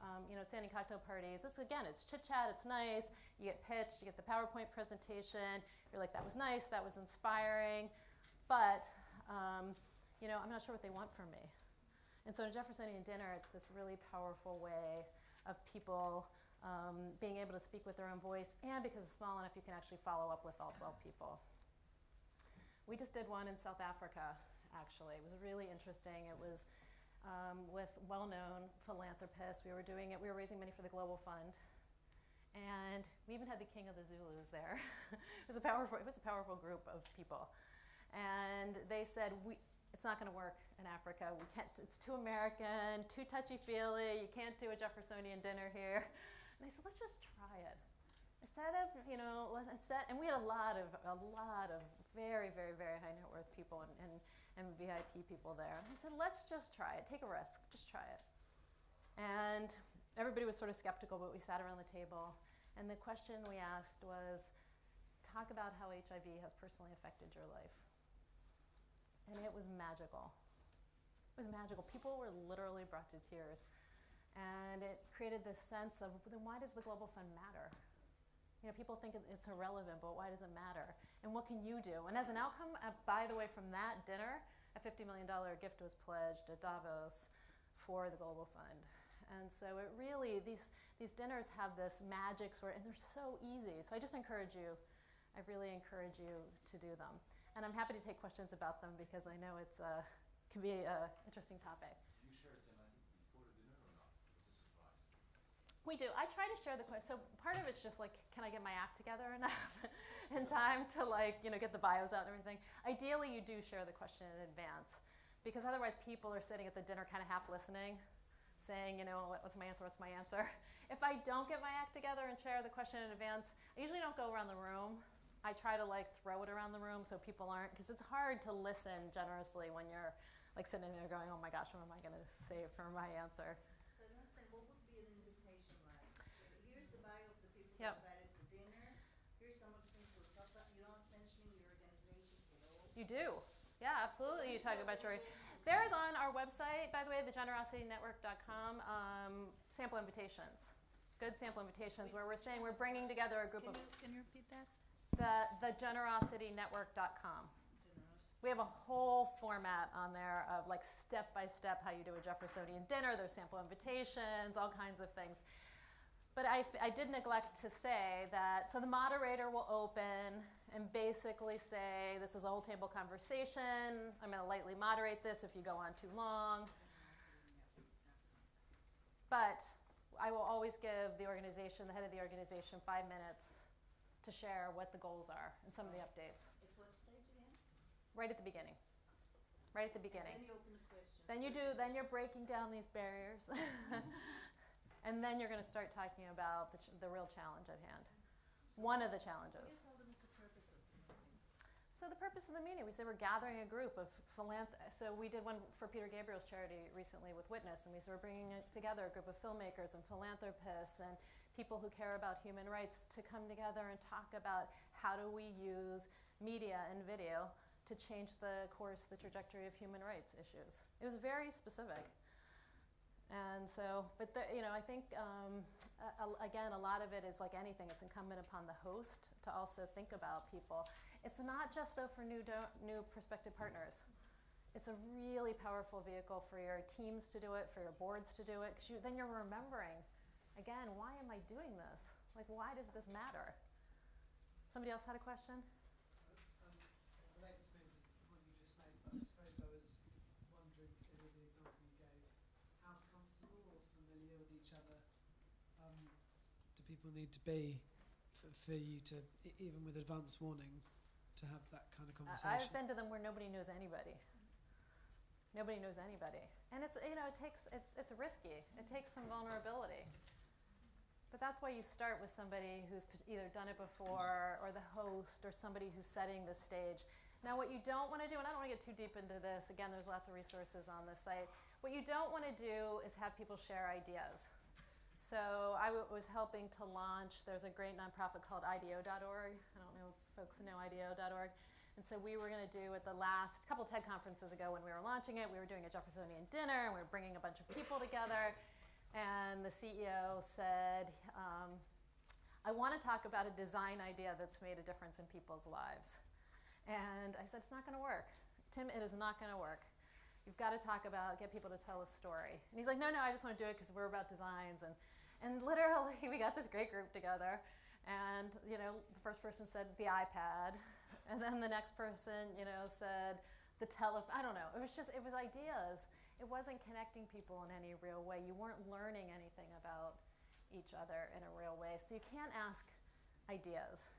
At standing cocktail parties, it's chit-chat, it's nice, you get pitched, you get the PowerPoint presentation, you're like, that was nice, that was inspiring, but, I'm not sure what they want from me. And so in Jeffersonian dinner, it's this really powerful way of people being able to speak with their own voice, and because it's small enough, you can actually follow up with all 12 people. We just did one in South Africa, actually. It was really interesting. It was with well-known philanthropists. We were raising money for the Global Fund. And we even had the king of the Zulus there. It was a powerful group of people. And they said, it's not going to work in Africa. We can't. It's too American, too touchy-feely. You can't do a Jeffersonian dinner here. And I said, let's just try it. Instead of, and we had a lot of very, very, very high net worth people and VIP people there. And I said, let's just try it. Take a risk. Just try it. And everybody was sort of skeptical, but we sat around the table. And the question we asked was, talk about how HIV has personally affected your life. And it was magical. It was magical. People were literally brought to tears. And it created this sense of, then why does the Global Fund matter? People think it's irrelevant, but why does it matter? And what can you do? And as an outcome, by the way, from that dinner, a $50 million gift was pledged at Davos for the Global Fund. And so it really, these dinners have this magic sort, and they're so easy. So I just encourage you, I really encourage you to do them. And I'm happy to take questions about them because I know it's can be an interesting topic. Do you share it then, I think, before the dinner or not? It's a surprise. We do. I try to share the question. So part of it's just like, can I get my act together enough in time to get the bios out and everything? Ideally, you do share the question in advance because otherwise people are sitting at the dinner kind of half listening, saying, what's my answer, what's my answer? If I don't get my act together and share the question in advance, I usually don't go around the room. I try to throw it around the room so people aren't, because it's hard to listen generously when you're sitting there going, oh my gosh, what am I going to say for my answer? So I understand, what would be an invitation like? Here's the bio of the people Yep. invited to dinner. Here's some of the things we'll talk about. You're not mentioning your organization at all. You do. Yeah, absolutely. You talk about your... There is on our website, by the way, thegenerositynetwork.com, sample invitations. Good sample invitations where we're saying we're bringing together a group of... Can you repeat that? thegenerositynetwork.com. We have a whole format on there of step-by-step how you do a Jeffersonian dinner. There's sample invitations, all kinds of things. But I did neglect to say that, so the moderator will open and basically say, this is a whole table conversation. I'm going to lightly moderate this if you go on too long. But I will always give the organization, the head of the organization, 5 minutes to share what the goals are and some of the updates. At what stage again? Right at the beginning. Right at the beginning. And then you open the questions. Then you're breaking down these barriers. And then you're going to start talking about the real challenge at hand. One of the challenges. What do you tell them is the purpose of the meeting? So the purpose of the meeting, we say we're gathering a group of philanthropists. So we did one for Peter Gabriel's charity recently with Witness, and we said we're bringing together a group of filmmakers and philanthropists and people who care about human rights to come together and talk about how do we use media and video to change the course, the trajectory of human rights issues. It was very specific. And so, but I think, again, a lot of it is like anything. It's incumbent upon the host to also think about people. It's not just, though, for new prospective partners. It's a really powerful vehicle for your teams to do it, for your boards to do it, because then you're remembering, again, why am I doing this? Why does this matter? Somebody else had a question? It relates maybe to the point you just made, but I suppose I was wondering, particularly the example you gave, how comfortable or familiar with each other do people need to be for you to, even with advance warning, to have that kind of conversation? I've been to them where nobody knows anybody. Nobody knows anybody. And it's risky. It takes some vulnerability. But that's why you start with somebody who's either done it before or the host or somebody who's setting the stage. Now what you don't want to do, and I don't want to get too deep into this, again, there's lots of resources on the site. What you don't want to do is have people share ideas. So I was helping to launch, there's a great nonprofit called IDEO.org. I don't know if folks know IDEO.org. And so we were going to do at the last couple TED conferences ago when we were launching it, we were doing a Jeffersonian dinner and we were bringing a bunch of people together. And the CEO said, I want to talk about a design idea that's made a difference in people's lives. And I said, it's not going to work. Tim, it is not going to work. You've got to get people to tell a story. And he's like, no, I just want to do it because we're about designs. And literally, we got this great group together. And, the first person said the iPad. And then the next person, said the telephone. I don't know. It was ideas. It wasn't connecting people in any real way. You weren't learning anything about each other in a real way. So you can't ask ideas.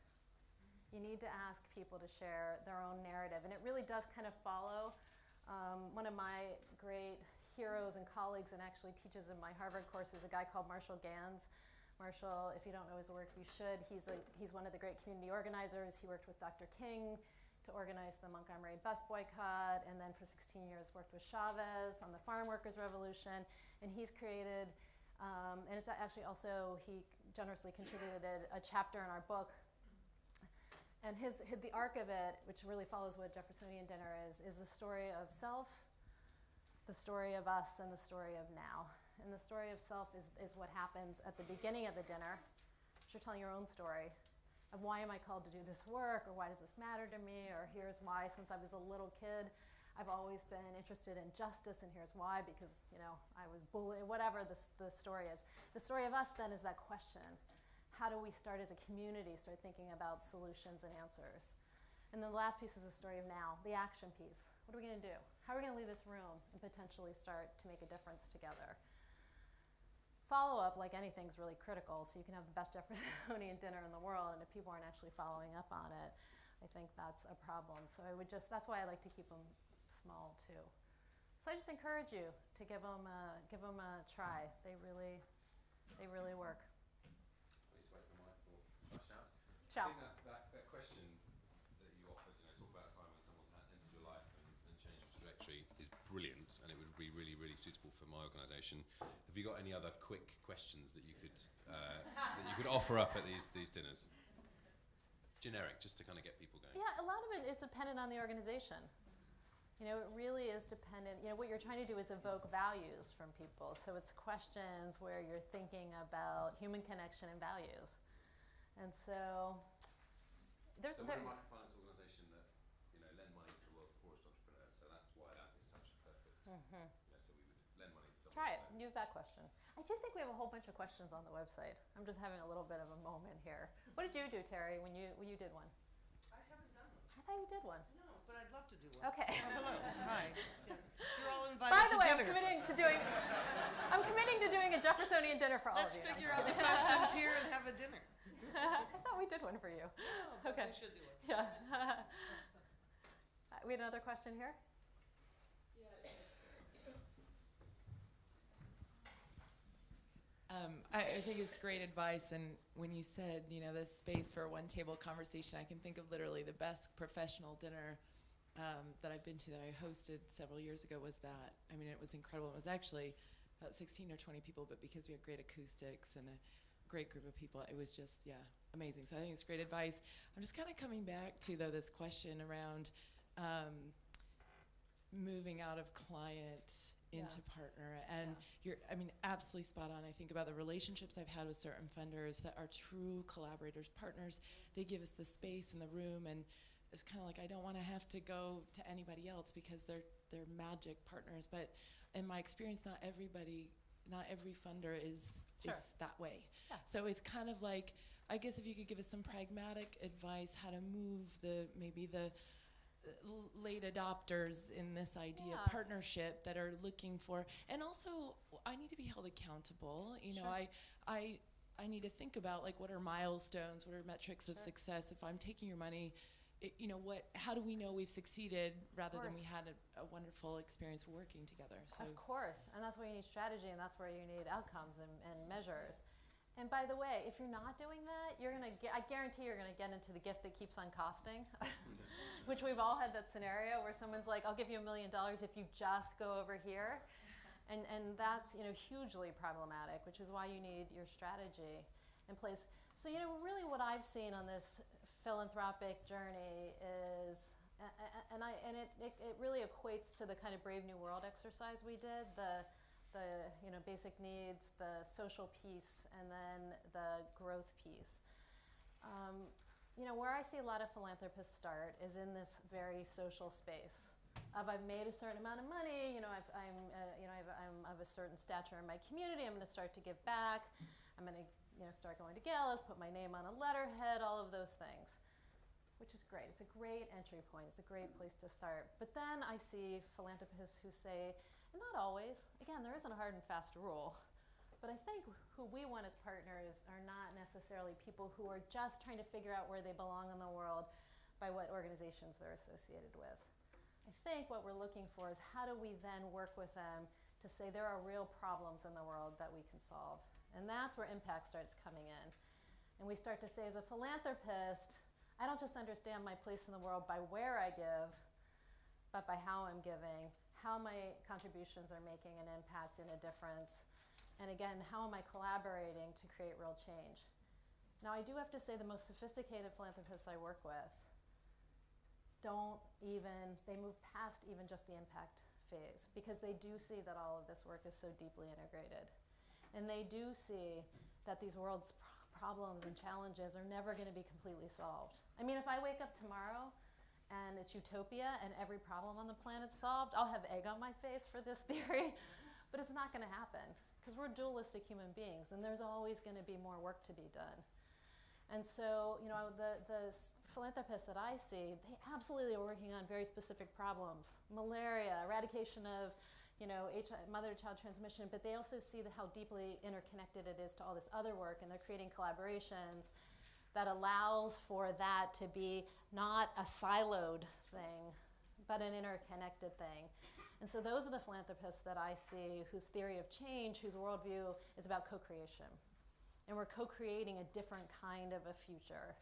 You need to ask people to share their own narrative. And it really does kind of follow one of my great heroes and colleagues, and actually teaches in my Harvard course, is a guy called Marshall Gans. Marshall, if you don't know his work, you should. He's one of the great community organizers. He worked with Dr. King to organize the Montgomery bus boycott, and then for 16 years worked with Chavez on the farm workers' revolution. And he's created, and it's actually also, he generously contributed a chapter in our book. And the arc of it, which really follows what Jeffersonian dinner is the story of self, the story of us, and the story of now. And the story of self is what happens at the beginning of the dinner. You're telling your own story of why am I called to do this work, or why does this matter to me, or here's why since I was a little kid I've always been interested in justice, and here's why, because I was bullied, whatever the story is. The story of us then is that question. How do we start as a community, start thinking about solutions and answers? And then the last piece is the story of now, the action piece. What are we going to do? How are we going to leave this room and potentially start to make a difference together? Follow-up, like anything, is really critical. So you can have the best Jeffersonian dinner in the world, and if people aren't actually following up on it, I think that's a problem. So that's why I like to keep them small too. So I just encourage you to give them a try. They really work. I think that question that you offered, talk about a time when someone's entered your life and changed your trajectory, is brilliant, and it would be really, really suitable for my organisation. Have you got any other quick questions that you could offer up at these dinners? Generic, just to kind of get people going. Yeah, a lot of it is dependent on the organisation. It really is dependent. What you're trying to do is evoke values from people. So it's questions where you're thinking about human connection and values. And so there's we're a microfinance organisation that lend money to the world's poorest entrepreneurs. So that's why that is such a perfect. So we would lend money to someone. Try it. Use that question. I do think we have a whole bunch of questions on the website. I'm just having a little bit of a moment here. What did you do, Terry, when you did one? I haven't done one. I thought you did one. No, but I'd love to do one. Okay. Oh, hello. Hi. Yes. You're all invited By the to way, dinner. I'm committing to doing a Jeffersonian dinner for all Let's of you. figure out the questions here and have a dinner. I thought we did one for you. No, Okay. we should do it. Yeah. We had another question here. I think it's great advice, and when you said, the space for a one-table conversation, I can think of literally the best professional dinner that I've been to that I hosted several years ago was that. I mean, it was incredible. It was actually about 16 or 20 people, but because we had great acoustics and a great group of people, it was just, amazing. So I think it's great advice. I'm just kind of coming back to, though, this question around moving out of client into partner, and you're absolutely spot on. I think about the relationships I've had with certain funders that are true collaborators, partners. They give us the space in the room, and it's kind of like I don't want to have to go to anybody else because they're magic partners. But in my experience, not every funder is that way. Yeah. So it's kind of like, I guess if you could give us some pragmatic advice how to move the late adopters in this idea of partnership that are looking for, and also I need to be held accountable. I need to think about what are milestones, what are metrics of success. If I'm taking your money, how do we know we've succeeded rather than we had a wonderful experience working together? So of course, and that's where you need strategy, and that's where you need outcomes and measures. And by the way, if you're not doing that, I guarantee you're gonna get into the gift that keeps on costing, which we've all had that scenario where someone's like, I'll give you $1 million if you just go over here. And that's hugely problematic, which is why you need your strategy in place. So really what I've seen on this philanthropic journey is, and it really equates to the kind of Brave New World exercise we did, the basic needs, the social piece, and then the growth piece. Where I see a lot of philanthropists start is in this very social space of I've made a certain amount of money, I'm of a certain stature in my community, I'm going to start to give back, I'm going to start going to galas, put my name on a letterhead, all of those things, which is great. It's a great entry point. It's a great place to start. But then I see philanthropists who say, and not always, again, there isn't a hard and fast rule, But I think who we want as partners are not necessarily people who are just trying to figure out where they belong in the world by what organizations they're associated with. I think what we're looking for is how do we then work with them to say there are real problems in the world that we can solve. And that's where impact starts coming in. And we start to say, as a philanthropist, I don't just understand my place in the world by where I give, but by how I'm giving, how my contributions are making an impact and a difference. And again, how am I collaborating to create real change? Now, I do have to say the most sophisticated philanthropists I work with they move past even just the impact phase, because they do see that all of this work is so deeply integrated. And they do see that these world's problems and challenges are never going to be completely solved. I mean, if I wake up tomorrow and it's utopia and every problem on the planet's solved, I'll have egg on my face for this theory, but it's not going to happen. Because we're dualistic human beings, and there's always going to be more work to be done. And so, you know, the philanthropists that I see, they absolutely are working on very specific problems. Malaria, eradication of, you know, mother-to-child transmission, but they also see how deeply interconnected it is to all this other work, and they're creating collaborations that allows for that to be not a siloed thing, but an interconnected thing. And so those are the philanthropists that I see whose theory of change, whose worldview is about co-creation. And we're co-creating a different kind of a future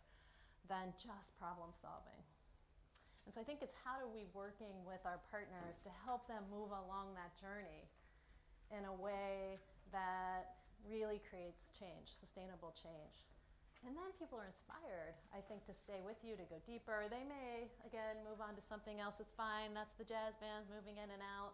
than just problem solving. And so I think it's how are we working with our partners to help them move along that journey in a way that really creates change, sustainable change. And then people are inspired, I think, to stay with you, to go deeper. They may, again, move on to something else. It's fine. That's the jazz bands moving in and out.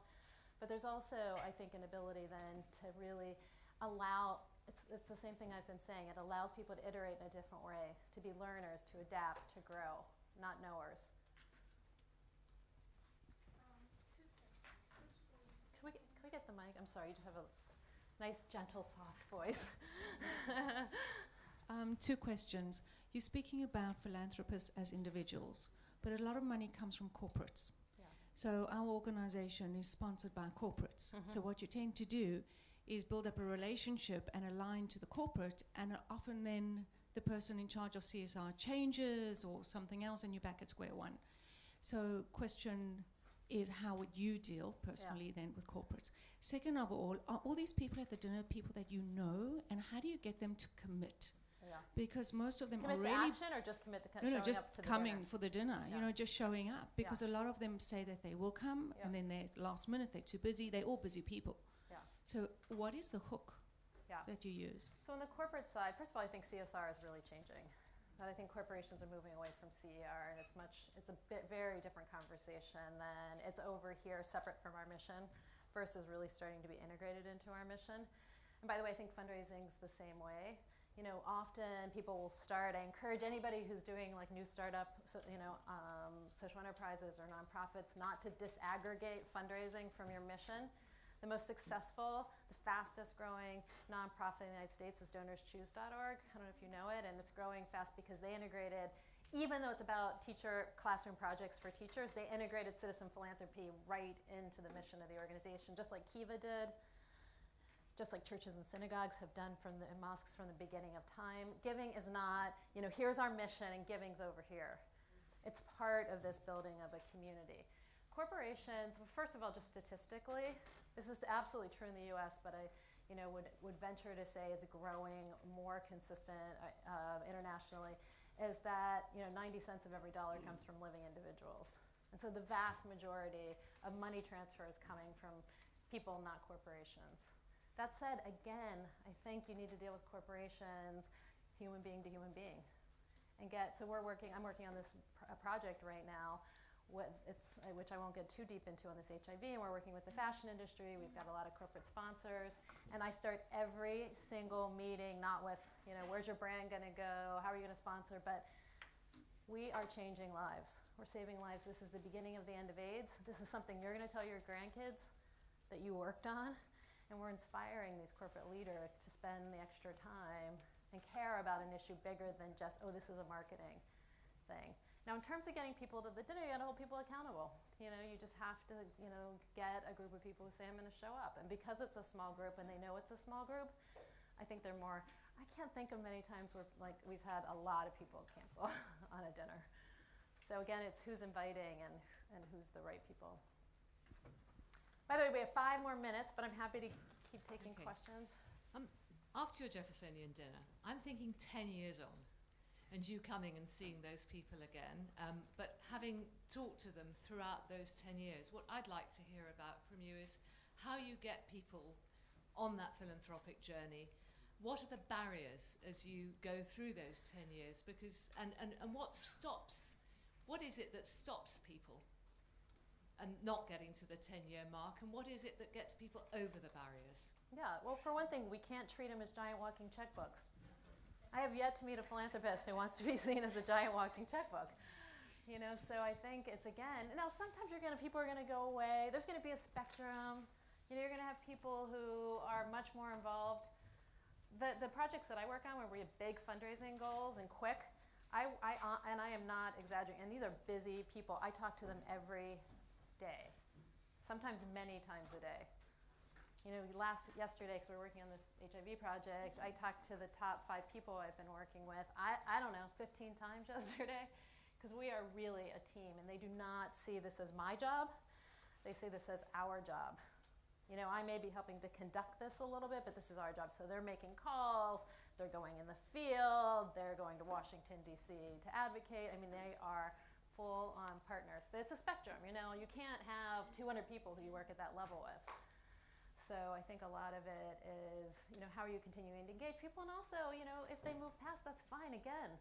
But there's also, I think, an ability then to really allow, it's the same thing I've been saying. It allows people to iterate in a different way, to be learners, to adapt, to grow, not knowers. Can we get the mic? I'm sorry, you just have a nice, gentle, soft voice. Two questions. You're speaking about philanthropists as individuals, but a lot of money comes from corporates. Yeah. So our organization is sponsored by corporates. Mm-hmm. So what you tend to do is build up a relationship and align to the corporate, and often then the person in charge of CSR changes or something else, and you're back at square one. So question is, how would you deal personally then with corporates? Second of all, are all these people at the dinner people that you know, and how do you get them to commit? Yeah. Because most of them commit are to really action, or just commit to no, just up to the coming dinner? for the dinner. Yeah. You know, just showing up. Because Yeah. a lot of them say that they will come, Yeah. and then they're last minute, they're too busy. They're all busy people. Yeah. So what is the hook Yeah. that you use? So on the corporate side, first of all, I think CSR is really changing. But I think corporations are moving away from CER, and it's a very different conversation than it's over here separate from our mission versus really starting to be integrated into our mission. And by the way, I think fundraising's the same way. You know, often people will start, I encourage anybody who's doing like new startup, social enterprises or nonprofits, not to disaggregate fundraising from your mission. The most successful, the fastest growing nonprofit in the United States is DonorsChoose.org. I don't know if you know it, and it's growing fast because they integrated, even though it's about teacher classroom projects for teachers, they integrated citizen philanthropy right into the mission of the organization, just like Kiva did, just like churches and synagogues have done and mosques from the beginning of time. Giving is not, you know, here's our mission and giving's over here. It's part of this building of a community. Corporations, well, first of all, just statistically, this is absolutely true in the U.S., but I, would venture to say it's growing more consistent internationally, is that, 90 cents of every dollar comes from living individuals. And so the vast majority of money transfer is coming from people, not corporations. That said, again, I think you need to deal with corporations, human being to human being. And I'm working on this project right now, which I won't get too deep into on this HIV, and we're working with the fashion industry. We've got a lot of corporate sponsors, and I start every single meeting not with, where's your brand gonna go, how are you gonna sponsor, but we are changing lives. We're saving lives. This is the beginning of the end of AIDS. This is something you're gonna tell your grandkids that you worked on, and we're inspiring these corporate leaders to spend the extra time and care about an issue bigger than just, this is a marketing thing. Now, in terms of getting people to the dinner, you got to hold people accountable. You know, you just have to, you know, get a group of people who say, I'm going to show up. And because it's a small group and they know it's a small group, I think they're more, I can't think of many times where, like, we've had a lot of people cancel on a dinner. So again, it's who's inviting and who's the right people. By the way, we have 5 more minutes, but I'm happy to keep taking questions. After your Jeffersonian dinner, I'm thinking 10 years on, and you coming and seeing those people again, but having talked to them throughout those 10 years, what I'd like to hear about from you is how you get people on that philanthropic journey. What are the barriers as you go through those 10 years? Because, and what is it that stops people and not getting to the 10-year mark, and what is it that gets people over the barriers? Yeah, well, for one thing, we can't treat them as giant walking checkbooks. I have yet to meet a philanthropist who wants to be seen as a giant walking checkbook. You know, so I think it's, again, now sometimes people are going to go away. There's going to be a spectrum. You know, you're going to have people who are much more involved. The projects that I work on where we have big fundraising goals and quick, and I am not exaggerating, and these are busy people. I talk to them every day, sometimes many times a day. You know, yesterday, because we were working on this HIV project, I talked to the top 5 people I've been working with, I don't know, 15 times yesterday, because we are really a team, and they do not see this as my job. They see this as our job. You know, I may be helping to conduct this a little bit, but this is our job. So they're making calls, they're going in the field, they're going to Washington, D.C. to advocate. I mean, they are full-on partners. But it's a spectrum, you know. You can't have 200 people who you work at that level with. So I think a lot of it is, you know, how are you continuing to engage people? And also, you know, if they move past, that's fine. Again,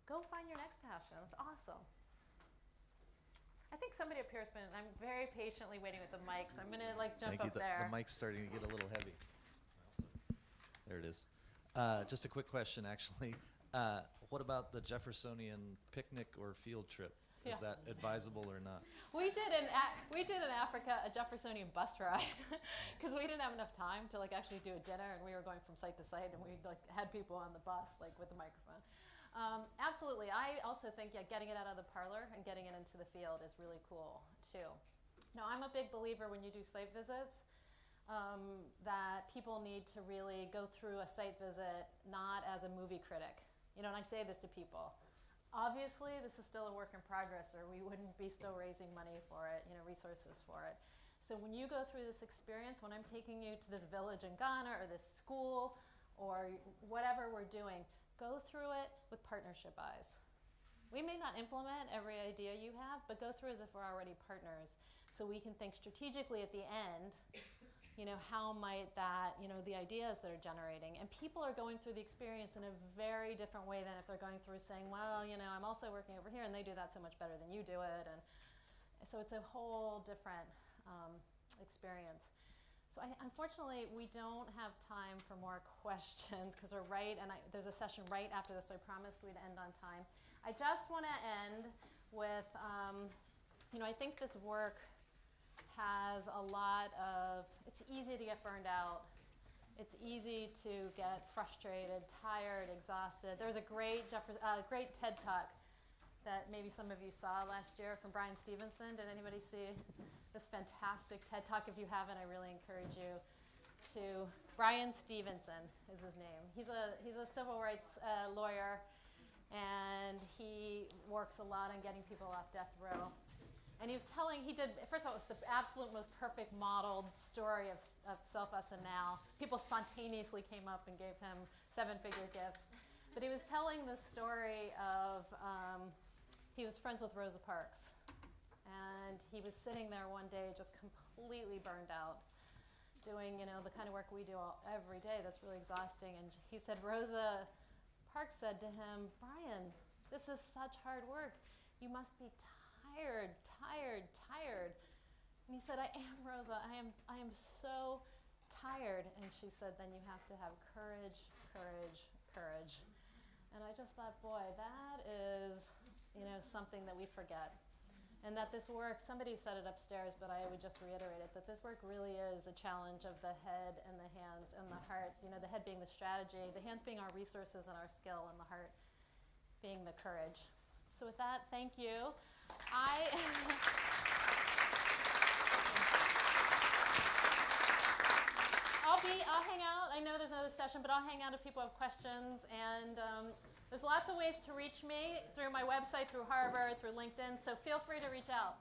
go find your next passion. That's awesome. I think somebody up here has been, I'm very patiently waiting with the mic, so I'm going to, like, jump up there. The mic's starting to get a little heavy. There it is. Just a quick question, actually. What about the Jeffersonian picnic or field trip? Is that advisable or not? We did in Africa a Jeffersonian bus ride because we didn't have enough time to, like, actually do a dinner, and we were going from site to site, and we, like, had people on the bus, like, with the microphone. Absolutely. I also think, getting it out of the parlor and getting it into the field is really cool too. Now, I'm a big believer when you do site visits that people need to really go through a site visit not as a movie critic. You know, and I say this to people. Obviously, this is still a work in progress, or we wouldn't be still raising money for it, you know, resources for it. So when you go through this experience, when I'm taking you to this village in Ghana or this school or whatever we're doing, go through it with partnership eyes. We may not implement every idea you have, but go through as if we're already partners, so we can think strategically at the end, you know, how might that, you know, the ideas that are generating. And people are going through the experience in a very different way than if they're going through saying, well, you know, I'm also working over here and they do that so much better than you do it. And so it's a whole different experience. So unfortunately, we don't have time for more questions because we're there's a session right after this, so I promised we'd end on time. I just want to end with, you know, I think this work has a lot of, it's easy to get burned out. It's easy to get frustrated, tired, exhausted. There was a great TED Talk that maybe some of you saw last year from Brian Stevenson. Did anybody see this fantastic TED Talk? If you haven't, I really encourage you to. Brian Stevenson is his name. He's a civil rights lawyer, and he works a lot on getting people off death row. And he was first of all, it was the absolute most perfect modeled story of self-us and now. People spontaneously came up and gave him 7-figure gifts. But he was telling the story of, he was friends with Rosa Parks. And he was sitting there one day just completely burned out, doing, you know, the kind of work we do every day that's really exhausting. And he said, Rosa Parks said to him, Brian, this is such hard work. You must be tired. And he said, I am, Rosa. I am so tired. And she said, then you have to have courage. And I just thought, boy, that is, you know, something that we forget. And that this work, somebody said it upstairs, but I would just reiterate it, that this work really is a challenge of the head and the hands and the heart. You know, the head being the strategy, the hands being our resources and our skill, and the heart being the courage. So with that, thank you. I'll hang out. I know there's another session, but I'll hang out if people have questions. And there's lots of ways to reach me through my website, through Harvard, through LinkedIn. So feel free to reach out.